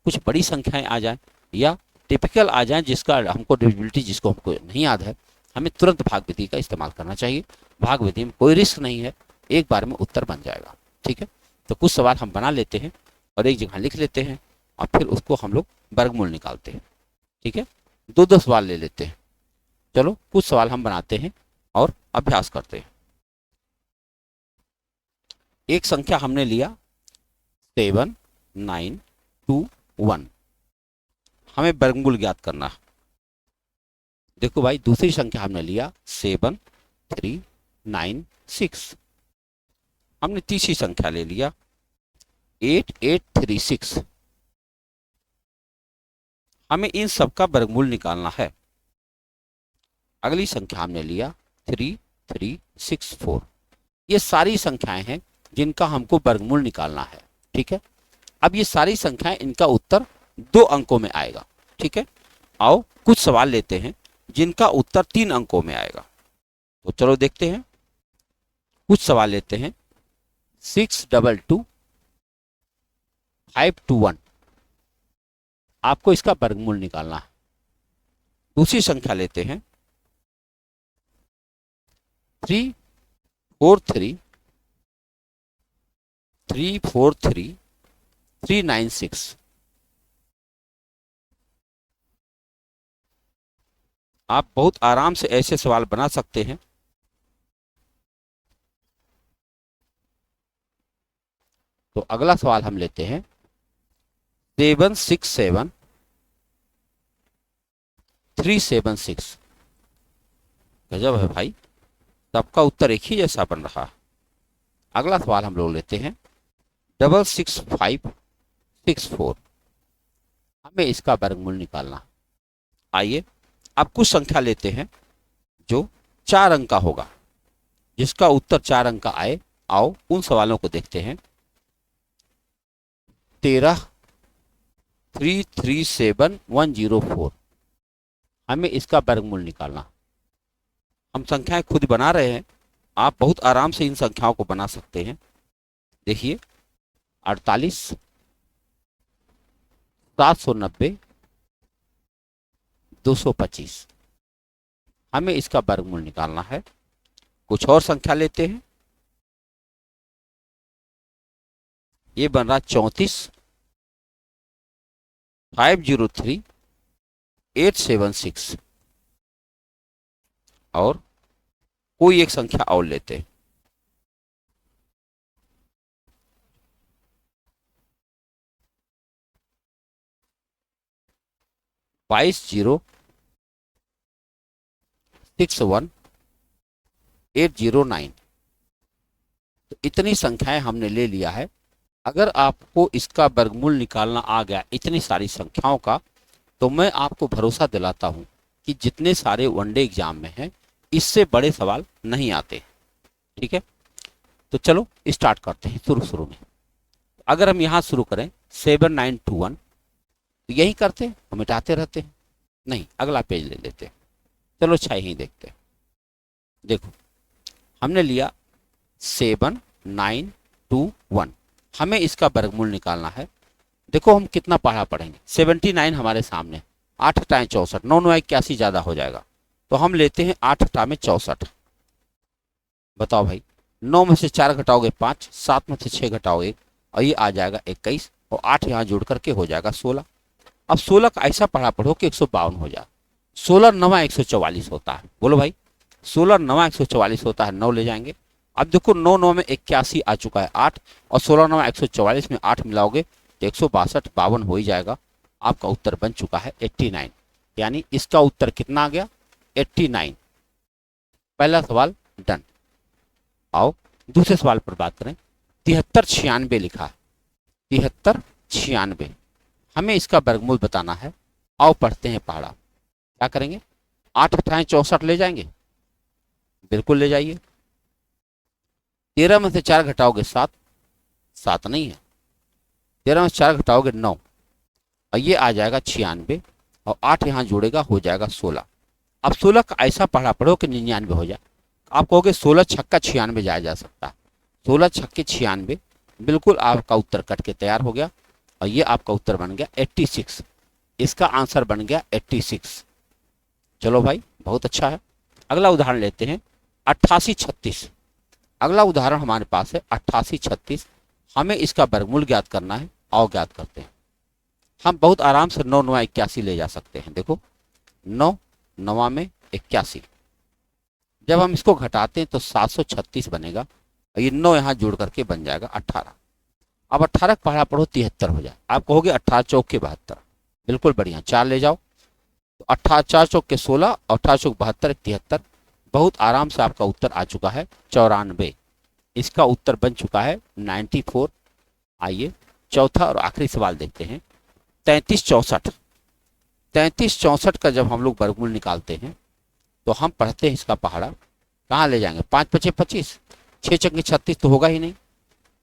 कुछ बड़ी संख्याएं आ जाएं या टिपिकल आ जाएं जिसका हमको डिविजिबिलिटी जिसको हमको नहीं याद है, हमें तुरंत भाग विधि का इस्तेमाल करना चाहिए। भाग विधि में कोई रिस्क नहीं है, एक बार में उत्तर बन जाएगा। ठीक है, तो कुछ सवाल हम बना लेते हैं और एक जगह लिख लेते हैं और फिर उसको हम लोग वर्गमूल निकालते हैं। ठीक है, 2-2 सवाल ले लेते हैं। चलो कुछ सवाल हम बनाते हैं और अभ्यास करते हैं। एक संख्या हमने लिया 7 9 2 1, हमें वर्गमूल ज्ञात करना है। देखो भाई, दूसरी संख्या हमने लिया 7 3 9 6, हमने तीसरी संख्या ले लिया 8 8 3 6, हमें इन सब का वर्गमूल निकालना है। अगली संख्या हमने लिया 3 3 6 4, ये सारी संख्याएं हैं जिनका हमको वर्गमूल निकालना है। ठीक है, अब ये सारी संख्याएं, इनका उत्तर 2 अंकों में आएगा। ठीक है, आओ कुछ सवाल लेते हैं जिनका उत्तर 3 अंकों में आएगा। तो चलो देखते हैं, कुछ सवाल लेते हैं 6 2 2 5 2 1, आपको इसका वर्गमूल निकालना है। दूसरी संख्या लेते हैं 3 4 3 3 4 3 3 9 6, आप बहुत आराम से ऐसे सवाल बना सकते हैं। तो अगला सवाल हम लेते हैं 7 6 7 3 7 6, गजब है भाई, सबका उत्तर एक ही जैसा बन रहा है। अगला सवाल हम लोग लेते हैं 6 6 5 6 4, हमें इसका वर्गमूल निकालना। आइए अब कुछ संख्या लेते हैं जो 4 अंक का होगा, जिसका उत्तर 4 अंक का आए। आओ उन सवालों को देखते हैं। 13 3 3 7 1 0 4, हमें इसका वर्गमूल निकालना। हम संख्याएं खुद बना रहे हैं, आप बहुत आराम से इन संख्याओं को बना सकते हैं। देखिए 48 790 225, हमें इसका वर्गमूल निकालना है। कुछ और संख्या लेते हैं, ये बन रहा 34 503 876, और कोई एक संख्या और लेते हैं। बाईस 0 6 1 8 0 9, तो इतनी संख्याएं हमने ले लिया है। अगर आपको इसका वर्गमूल निकालना आ गया इतनी सारी संख्याओं का, तो मैं आपको भरोसा दिलाता हूं कि जितने सारे वनडे एग्जाम में हैं, इससे बड़े सवाल नहीं आते। ठीक है, तो चलो स्टार्ट करते हैं। शुरू में अगर हम यहाँ शुरू करें 7 9 2 1, तो यही करते हैं, हम मिटाते रहते हैं। नहीं, अगला पेज ले लेते हैं। चलो 6 ही देखते हैं। देखो हमने लिया 7 9 2 1, हमें इसका वर्गमूल निकालना है। देखो हम कितना पढ़ा पढ़ेंगे, 79 हमारे सामने, 8 टाइम 64, 9 9 81 ज्यादा हो जाएगा, तो हम लेते हैं 8 टाइम 64। बताओ भाई, 9 में से 4 घटाओगे 5, 7 में से 6 घटाओगे और ये आ जाएगा 21, और 8 यहाँ जोड़ करके हो जाएगा 16। अब 16 का ऐसा पढ़ा पढ़ो कि 152 हो जाए। 16 9 144 होता है। बोलो भाई, 16 9 144 होता है, 9 ले जाएंगे। अब देखो 9 9 में 81 आ चुका है 8, और 16 9 144 में 8 मिलाओगे तो 162 52 हो ही जाएगा। आपका उत्तर बन चुका है 89। यानी इसका उत्तर कितना आ गया 89। पहला सवाल डन। आओ दूसरे सवाल पर बात करें। 7396 लिखा है, 7396 हमें इसका वर्गमूल बताना है। आओ पढ़ते हैं पहाड़ा। क्या करेंगे, 8 अठाएं 64 ले जाएंगे, बिल्कुल ले जाइए। 13 में से 4 घटाओगे 7, 7 नहीं है। 13 में से 4 घटाओगे 9 और ये आ जाएगा 96 और 8 यहाँ जोड़ेगा हो जाएगा 16। अब 16 का ऐसा पढ़ा पढ़ो कि 99 हो जाए। आप कहोगे 16 छक्का 96 जाया जा सकता है। 16 छक्के 96, बिल्कुल आपका उत्तर कट के तैयार हो गया और ये आपका उत्तर बन गया 86। इसका आंसर बन गया 86। चलो भाई बहुत अच्छा है। अगला उदाहरण लेते हैं 8836। अगला उदाहरण हमारे पास है 8836। हमें इसका वर्गमूल ज्ञात करना है। आओ ज्ञात करते हैं। हम बहुत आराम से 9 9 81 ले जा सकते हैं। देखो 9 9 में 81, जब हम इसको घटाते हैं तो 736 बनेगा और ये 9 यहाँ जोड़ करके बन जाएगा 18। अब 18 पढ़ा पढ़ो 73 हो जाए। आप कहोगे 18 चौक के 72, बिल्कुल बढ़िया, 4 ले जाओ तो 18 4 चौक के 16, 18 चौक 72, 73। बहुत आराम से आपका उत्तर आ चुका है 94। इसका उत्तर बन चुका है 94। आइए चौथा और आखिरी सवाल देखते हैं 3364। 3364 का जब हम लोग वर्गमूल निकालते हैं तो हम पढ़ते हैं इसका पहाड़ा। कहाँ ले जाएंगे, 5 पचे 25, 6 चंगे 36 तो होगा ही नहीं।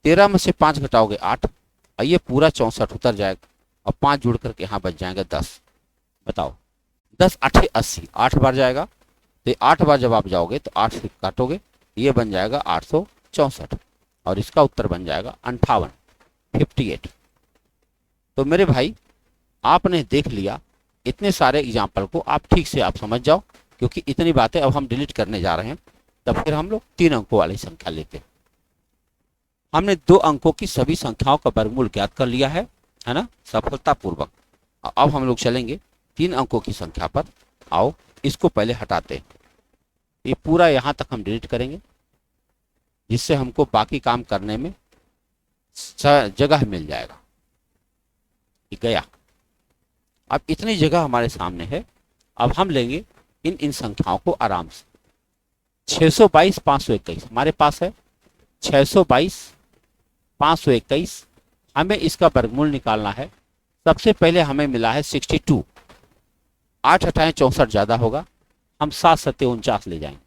13 में से 5 घटाओगे 8 और ये पूरा 64 उतर जाएगा और 5 जुड़ करके यहाँ बच जाएंगे 10। बताओ 10 8 80, 8 बार जाएगा तो 8 बार जब आप जाओगे तो 8 से काटोगे, ये बन जाएगा 864 और इसका उत्तर बन जाएगा 58, 58। तो मेरे भाई आपने देख लिया, इतने सारे एग्जाम्पल को आप ठीक से आप समझ जाओ, क्योंकि इतनी बातें अब हम डिलीट करने जा रहे हैं। तब फिर हम लोग 3 अंकों वाली संख्या लेते हैं। हमने 2 अंकों की सभी संख्याओं का वर्गमूल ज्ञात कर लिया है ना, सफलतापूर्वक। अब हम लोग चलेंगे 3 अंकों की संख्या पर। आओ इसको पहले हटाते हैं, ये पूरा यहाँ तक हम डिलीट करेंगे जिससे हमको बाकी काम करने में जगह मिल जाएगा। ये गया। अब इतनी जगह हमारे सामने है। अब हम लेंगे इन संख्याओं को आराम से। 622 521 हमारे पास है। 622 521 हमें इसका वर्गमूल निकालना है। सबसे पहले हमें मिला है 62। 8 अठाएं 64 ज्यादा होगा, हम 7 सत्ते 49 ले जाएंगे।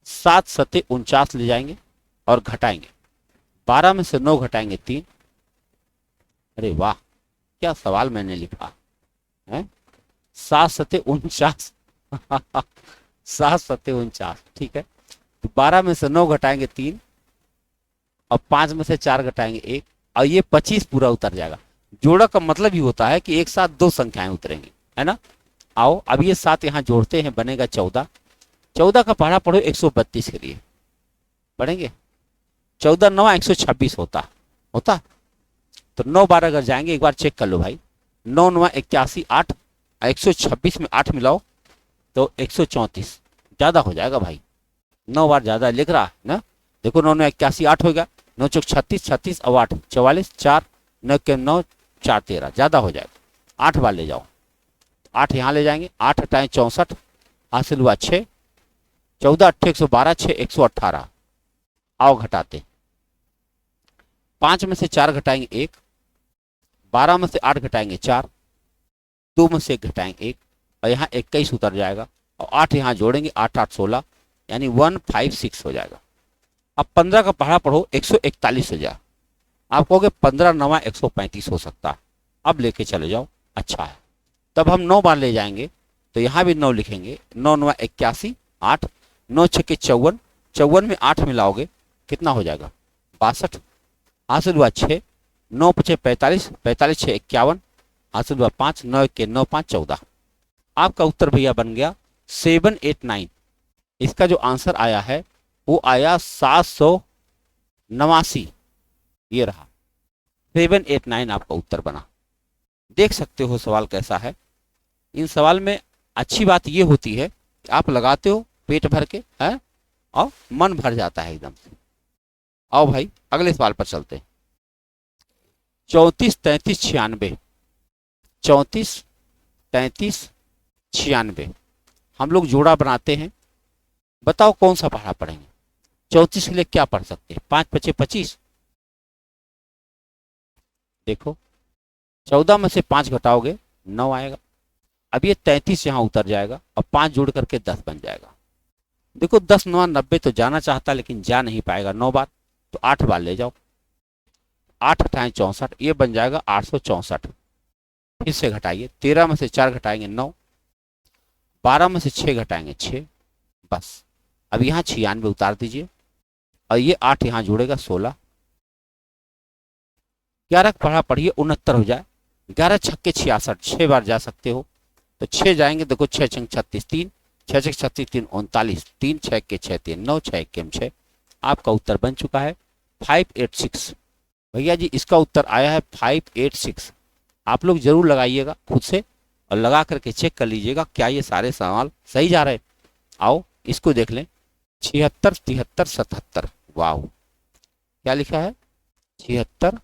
7 सत्ते 49 ले जाएंगे और घटाएंगे। 12 में से 9 घटाएंगे 3। अरे वाह क्या सवाल मैंने लिखा है। 7 सत्ते 49 7 सत्ते 49, ठीक है। तो 12 में से 9 घटाएंगे 3 और 5 में से 4 घटाएंगे 1 और ये 25 पूरा उतर जाएगा। जोड़ा का मतलब ही होता है कि एक साथ 2 संख्याएं उतरेंगी, है ना। आओ अब ये 7 यहाँ जोड़ते हैं, बनेगा 14। 14 का पढ़ा पढ़ो 132 के लिए पढ़ेंगे। 14 9 126 होता तो 9 बार अगर जाएंगे, एक बार चेक कर लो भाई। 9 9 81 8 126 में 8 मिलाओ तो 134 ज्यादा हो जाएगा भाई। 9 बार ज्यादा लिख रहा है ना। देखो 9 9 81 8 हो गया, 9 चौक 36, 36 और 8 44, 4 9 के 9 4 13 ज्यादा हो जाएगा। 8 बार ले जाओ, 8 यहाँ ले जाएंगे। 8 अठाएं 64 हासिल हुआ 6। 14 8 112, 6 118। आओ घटाते। 5 में से 4 घटाएंगे 1, 12 में से 8 घटाएंगे 4, 2 में से 1 घटाएंगे 1 और यहाँ 21 उतर जाएगा और 8 यहाँ जोड़ेंगे, 8 8 16 यानी 156 हो जाएगा। अब 15 का पढ़ा पढ़ो 141 हो जाए। आप कहोगे 15 9 135 हो सकता है। अब लेके चले जाओ, अच्छा है। तब हम 9 बार ले जाएंगे तो यहाँ भी 9 लिखेंगे। 9 9 81 8, 9 6 के 54, 54 में 8 मिलाओगे कितना हो जाएगा 62। हासिल हुआ 6, 9 5 45, 45 6 51, हासिल हुआ 5, 9 के 9 5 14। आपका उत्तर भैया बन गया 789। इसका जो आंसर आया है वो आया 789। ये रहा 789 आपका उत्तर बना। देख सकते हो सवाल कैसा है। इन सवाल में अच्छी बात ये होती है कि आप लगाते हो पेट भर के है और मन भर जाता है एकदम से। आओ भाई अगले सवाल पर चलते हैं। 34 33 96। 34 33 96। हम लोग जोड़ा बनाते हैं, बताओ कौन सा पहाड़ा पढ़ेंगे। 34 के लिए क्या पढ़ सकते हैं, 5 पचे 25। देखो 14 में से 5 घटाओगे 9 आएगा। अब ये 33 यहाँ उतर जाएगा और 5 जोड़ करके 10 बन जाएगा। देखो 10 9 90 तो जाना चाहता लेकिन जा नहीं पाएगा 9 बार, तो 8 बार ले जाओ। 8 अठाएं 64, ये बन जाएगा 864। फिर से घटाइए, 13 में से 4 घटाएंगे 9, 12 में से 6 घटाएंगे 6, बस। अब यहाँ 96 उतार दीजिए और ये 8 यहाँ जुड़ेगा 16। 11 पढ़ा पढ़िए 69 हो जाए। 11 छक्के 66, 6 बार जा सकते हो तो 6 जाएंगे। देखो 6 छंग 36, 3 6 छक 36 3 39, 3 6 के 6 3 9 6 के 6। आपका उत्तर बन चुका है 586। भैया जी इसका उत्तर आया है 586। आप लोग जरूर लगाइएगा खुद से और लगा करके चेक कर लीजिएगा क्या ये सारे सवाल सही जा रहे हैं। आओ इसको देख लें, 76 73 77। वाह, क्या लिखा है, 76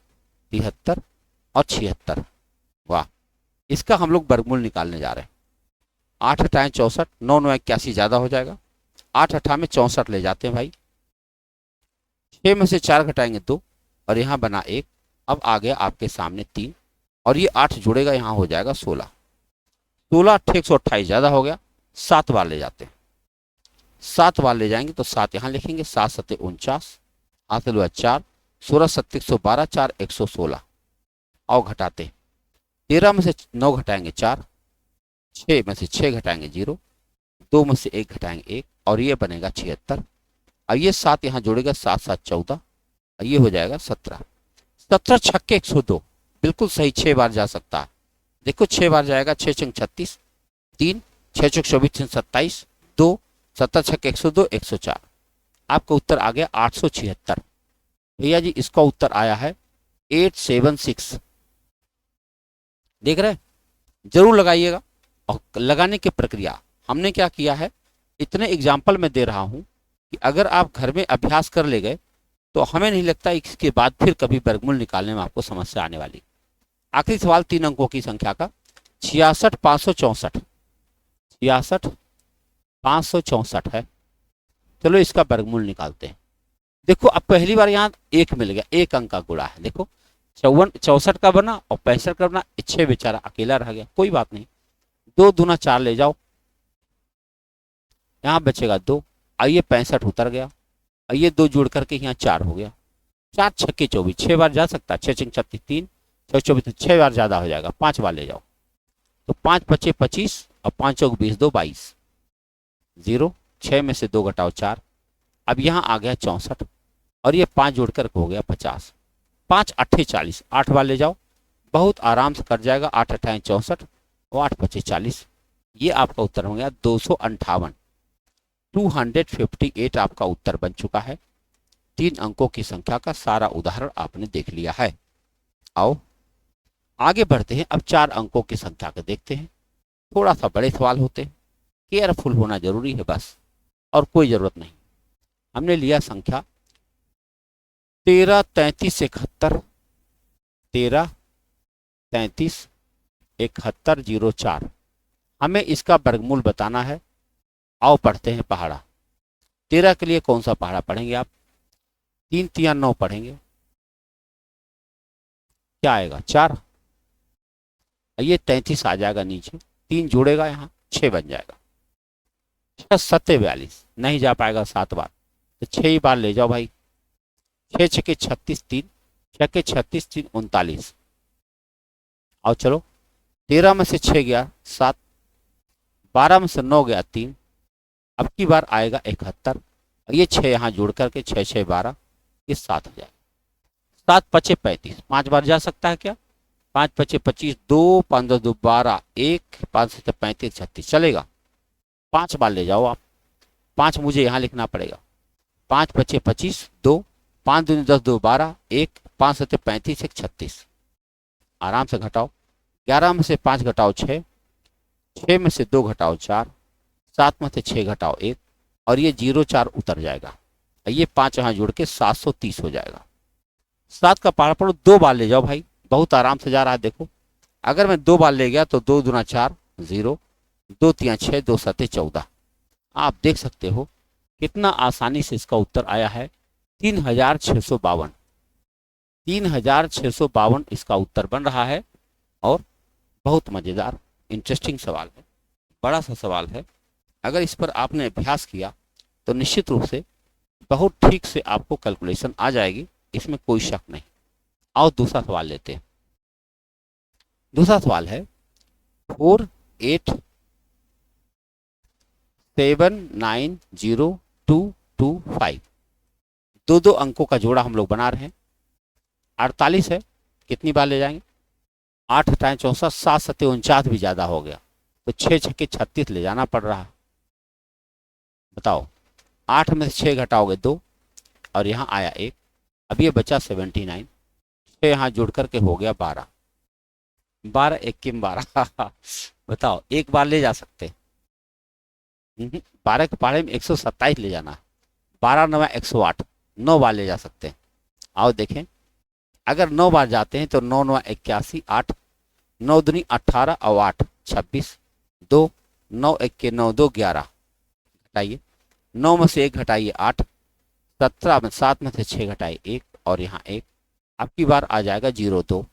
73 और 76। वाह, इसका हम लोग वर्गमूल निकालने जा रहे हैं। 8 अठाएं 64, 9 9 81 ज्यादा हो जाएगा। 8 अठा में 64 ले जाते हैं भाई। 6 में से 4 घटाएंगे 2 और यहाँ बना 1। अब आ गया आपके सामने 3 और ये 8 जुड़ेगा, यहाँ हो जाएगा 16। 16 128 ज्यादा हो गया, 7 बार ले जाते हैं। 7 बार ले जाएंगे तो 7 यहाँ लिखेंगे, 7 7 49, हासिल हुआ 4, 16 7 112, 4 116। आओ घटाते हैं, 13 में से 9 घटाएंगे 4, 6 में से 6 घटाएंगे 0, 2 में से 1 घटाएंगे 1 और ये बनेगा 76। और ये 7 यहाँ जोड़ेगा, 7 7 14 और ये हो जाएगा 17। 17 छक्के 102, बिल्कुल सही, 6 बार जा सकता है। देखो 6 बार जाएगा, 6 छंग 36, 3 6 चौक 24 27, 2 17 छक्के 102 104। आपका उत्तर आ गया 876। भैया जी इसका उत्तर आया है 876। देख रहे हैं, जरूर लगाइएगा। और लगाने की प्रक्रिया हमने क्या किया है, इतने एग्जाम्पल में दे रहा हूं कि अगर आप घर में अभ्यास कर ले गए तो हमें नहीं लगता इसके बाद फिर कभी वर्गमूल निकालने में आपको समस्या आने वाली। आखिरी सवाल 3 अंकों की संख्या का, 66 564। 66 564 है। चलो इसका वर्गमूल निकालते हैं। देखो अब पहली बार यहाँ 1 मिल गया, 1 अंक का गुणा है। देखो 64 का बना और 65 का बना, 6 बेचारा अकेला रह गया, कोई बात नहीं। 2 दूना 4 ले जाओ, यहाँ बचेगा 2। आइए 65 उतर गया, आइए 2 जोड़ करके यहाँ 4 हो गया। 4 छक्के 24, 6 बार जा सकता है। 6 छंग 36, 3 6 24, 6 बार ज्यादा हो जाएगा, 5 बार ले जाओ तो 5 पचे 25 और 5 चौक 20 2 22, 0 6 में से 2 घटाओ 4। अब यहाँ आ गया 64 और ये 5 जोड़कर हो गया 50। 5 अट्ठे 40, 8 बार ले जाओ, बहुत आराम से कट जाएगा। 8 अट्ठाएं 64 और 8 पचे 40। ये आपका उत्तर हो गया 258। 258 आपका उत्तर बन चुका है। 3 अंकों की संख्या का सारा उदाहरण आपने देख लिया है। आओ आगे बढ़ते हैं, अब 4 अंकों की संख्या को देखते हैं। थोड़ा सा बड़े सवाल होते हैं, केयरफुल होना जरूरी है बस, और कोई जरूरत नहीं। हमने लिया संख्या 13 33 71, 13 33 71 04। हमें इसका वर्गमूल बताना है। आओ पढ़ते हैं पहाड़ा। 13 के लिए कौन सा पहाड़ा पढ़ेंगे आप, 3 3 9 पढ़ेंगे, क्या आएगा 4। ये 33 आ जाएगा नीचे, 3 जोड़ेगा यहाँ 6 बन जाएगा। 6 7 42, नहीं जा पाएगा 7 बार तो 6 ही बार ले जाओ भाई। 6 छके 36, 3 छके 36 3 39। आओ चलो, 13 में से 6 गया 7, 12 में से 9 गया 3, अब की बार आएगा 71। ये 6 यहाँ जोड़ करके 6 6 12, ये 7 हो जाएगा। 7 पचे 35, 5 बार जा सकता है क्या, 5 पचे 25, 2 5 2 2 12, 1 5 7 35 36 चलेगा। 5 बार ले जाओ आप, 5 मुझे यहाँ लिखना पड़ेगा। 5 पचे 25, 2 5 2 10 2 12, 1 5 7 35 1 36। आराम से घटाओ, 11 में से 5 घटाओ 6, 6 में से 2 घटाओ 4, 7 में से 6 घटाओ 1 और ये 0 4 उतर जाएगा। ये 5 यहाँ जोड़ के 730 हो जाएगा। 7 का पहाड़ पढ़ो, 2 बार ले जाओ भाई, बहुत आराम से जा रहा है। देखो अगर मैं 2 बार ले गया तो 2 दूना 4, 0 दो तिया 6, दो सते 14। आप देख सकते हो कितना आसानी से इसका उत्तर आया है 3652। 3652 इसका उत्तर बन रहा है। और बहुत मजेदार इंटरेस्टिंग सवाल है, बड़ा सा सवाल है। अगर इस पर आपने अभ्यास किया तो निश्चित रूप से बहुत ठीक से आपको कैलकुलेशन आ जाएगी, इसमें कोई शक नहीं। आओ दूसरा सवाल लेते हैं। दूसरा सवाल है 48790225। दो दो अंकों का जोड़ा हम लोग बना रहे हैं। 48 है, कितनी बार ले जाएंगे? 8 टाइम 64, 7 सत्ते 49 भी ज्यादा हो गया, तो 6 छक्के 36 ले जाना पड़ रहा। बताओ, 8 में से 6 घटाओगे 2, और यहाँ आया 1, अब ये बचा 79। 6 यहाँ जुड़ करके हो गया 12। 12 1 किम 12 बताओ, एक बार ले जा सकते? 12 के पहाड़े में 127 ले जाना। 12 9 108, 9 बार ले जा सकते हैं। आओ देखें, अगर 9 बार जाते हैं तो 9 9 81, 8, 9 दूनी 18 और 8 26, 2, 9 1 के 9, 2 11। घटाइए, 9 में से 1 घटाइए 8, 17 में 7 में से 6 घटाइए 1, और यहाँ 1। आपकी बार आ जाएगा 0 2,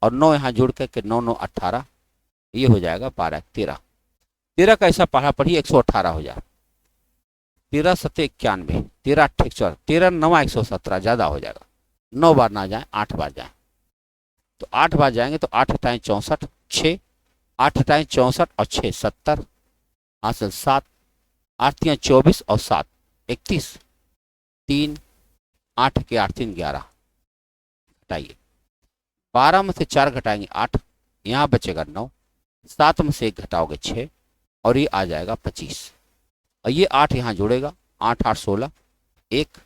और 9 यहाँ जोड़ करके 9 9 18, ये हो जाएगा 12 13। 13 का ऐसा पढ़ा पढ़ी 118 हो जाए। 13 सत्ते 91, 13 8 114, 13 9 117 ज्यादा हो जाएगा। 9 बार ना जाए, 8 बार जाए। तो 8 बार जाएंगे तो 8 टाइम 64, 6, 8 टाइम 64 और 6 70, हासिल 7, 8 तिया 24 और 7 31, 3, 8 के 8 3 11। घटाइए, 12 में से 4 घटाएंगे 8, यहाँ बचेगा 9, 7 में से 1 घटाओगे 6, और ये आ जाएगा 25। और ये 8 यहाँ जुड़ेगा, 8 8 16, 1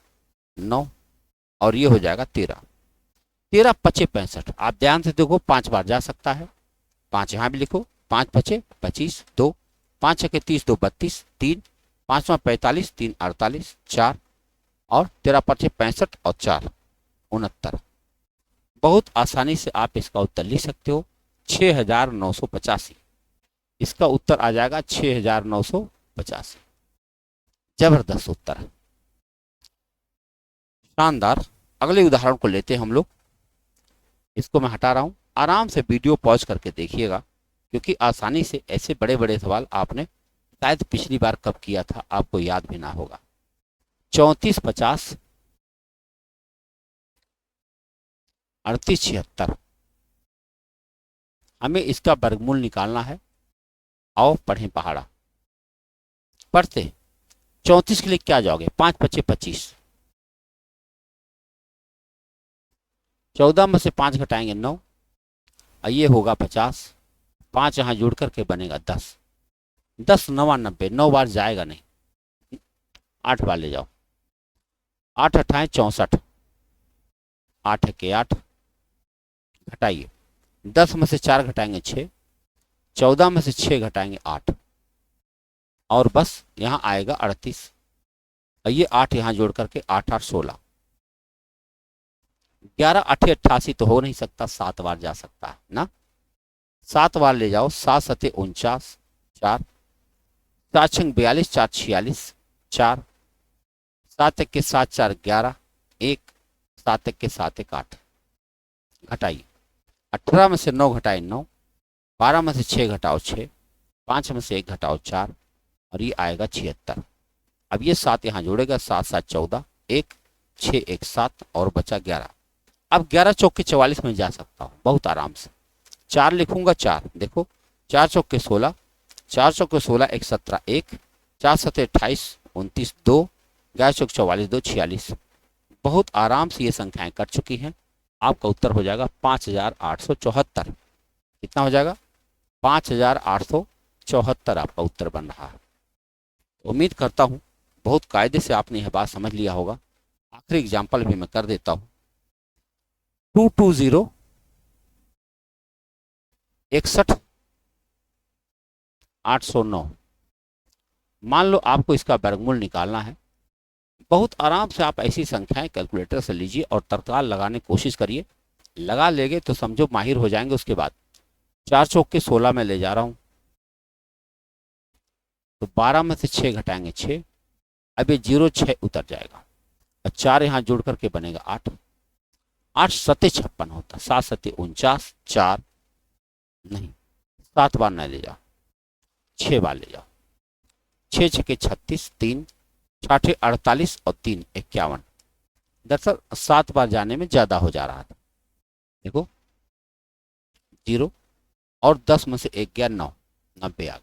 9, और ये हो जाएगा 13। 13 पचे 65। आप ध्यान से देखो, 5 बार जा सकता है। 5 यहाँ भी लिखो, 5 पचे 25, 2, 5 छके 30, 2 32, 3, 5 45, 3 48, 4, और 13 पचे 65 और 4 69। बहुत आसानी से आप इसका उत्तर लिख सकते हो, 6985। इसका उत्तर आ जाएगा 6985। जबरदस्त उत्तर है, शानदार। अगले उदाहरण को लेते हैं हम लोग। इसको मैं हटा रहा हूं, आराम से वीडियो पॉज करके देखिएगा, क्योंकि आसानी से ऐसे बड़े बड़े सवाल आपने शायद पिछली बार कब किया था आपको याद भी ना होगा। 34 50 38 76, हमें इसका वर्गमूल निकालना है। आओ पढ़ें पहाड़ा। पढ़ते 34 के लिए क्या जाओगे? 5 पचे 25, 14 में से 5 घटाएंगे 9, और ये होगा 50। 5 यहाँ जुड़ करके बनेगा 10, 10 9 90, 9 बार जाएगा नहीं, 8 बार ले जाओ। 8 अठाएं 64, 8 के 8। घटाइए, 10 में से 4 घटाएंगे 6, 14 में से 6 घटाएंगे 8, और बस यहाँ आएगा 38। और ये 8 यहाँ जोड़ करके 8 8 16, 11 8 88 तो हो नहीं सकता, 7 बार जा सकता है ना। 7 बार ले जाओ, 7 सते 49, 4, 7 छंग 42, 4 46, 4, 7 1 के 7 4 11, 1, 7 1 के 7 1 8। घटाइए, 18 में से 9 घटाए 9, 12 में से 6 घटाओ 6, 5 में से 1 घटाओ 4, और ये आएगा 76। अब ये 7 यहाँ जोड़ेगा, 7 7 14, 1 6 1 7, और बचा 11। अब 11 चौक के 44 में जा सकता हूँ बहुत आराम से। 4 लिखूंगा, 4 देखो, 4 चौक के 16, 4 चौक के 16 1 17, 1, 4 7 28 29, 2, 11 चौक 44, 2 46। बहुत आराम से ये संख्याएं कट चुकी हैं। आपका उत्तर हो जाएगा 5874। कितना हो जाएगा? 5874 आपका उत्तर बन रहा है। उम्मीद करता हूं बहुत कायदे से आपने यह बात समझ लिया होगा। आखिरी एग्जाम्पल भी मैं कर देता हूं। 220 61 809। मान लो आपको इसका वर्गमूल निकालना है। बहुत आराम से आप ऐसी संख्याएं कैलकुलेटर से लीजिए और तत्काल लगाने की कोशिश करिए। लगा लेंगे तो समझो माहिर हो जाएंगे। उसके बाद 4 चौक के 16 में ले जा रहा हूं, तो 12 में से 6 घटाएंगे 6, अब ये 0 6 उतर जाएगा और 4 यहाँ जोड़ करके बनेगा 8, 8 सत्ते 56 होता, 7 सत्ते 49, 4 नहीं 7 बार न ले जाओ, 6 बार ले जाओ, 6 छके 36, 3 6 48 और 3 51। दरअसल 7 बार जाने में ज्यादा हो जा रहा था। देखो 0 और 10 में से 1 गया 9, 90 आ गया।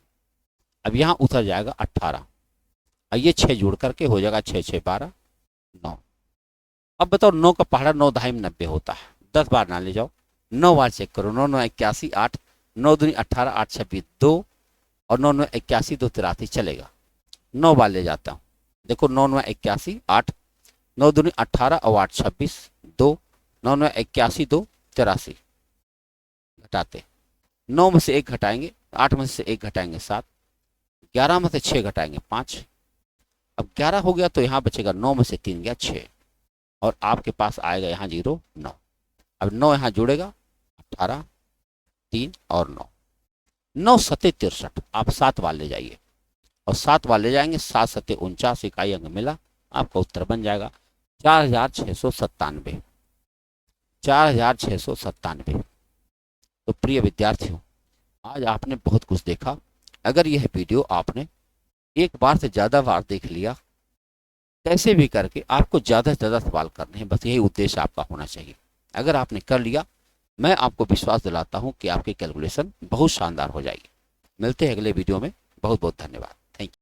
अब यहाँ उतर जाएगा 18 और ये 6 जोड़ करके हो जाएगा 6 6 12 9। अब बताओ 9 का पहाड़ा 9 दहाई में 90 होता है, 10 बार ना ले जाओ, 9 बार चेक करो, 9 9 81 8, 9 दूनी 18 8 26 2 और 9 9 81 2 83 चलेगा, 9 बार ले जाता हूँ। देखो 9 9 81 8, 9 दूनी 18 और 8 26 2, 9 9 81 2 83 घटाते, 9 में से 1 घटाएंगे, 8 में से 1 घटाएंगे 7, 11 में से 6 घटाएंगे 5, अब 11 हो गया तो यहाँ बचेगा 9 में से 3 गया 6 और आपके पास आएगा यहाँ 0 9। अब 9 यहाँ जुड़ेगा 18 3 और 9, 9 सत्ते 63, आप 7 बार ले जाइए और 7 बार ले जाएंगे, 7 सत्ते 49 इकाई अंक मिला, आपका उत्तर बन जाएगा 4697, 4697। तो प्रिय विद्यार्थियों, आज आपने बहुत कुछ देखा। अगर यह वीडियो आपने एक बार से ज़्यादा बार देख लिया, कैसे भी करके आपको ज़्यादा से ज़्यादा सवाल करने हैं, बस यही उद्देश्य आपका होना चाहिए। अगर आपने कर लिया, मैं आपको विश्वास दिलाता हूं कि आपकी कैलकुलेशन बहुत शानदार हो जाएगी। मिलते हैं अगले वीडियो में, बहुत बहुत धन्यवाद।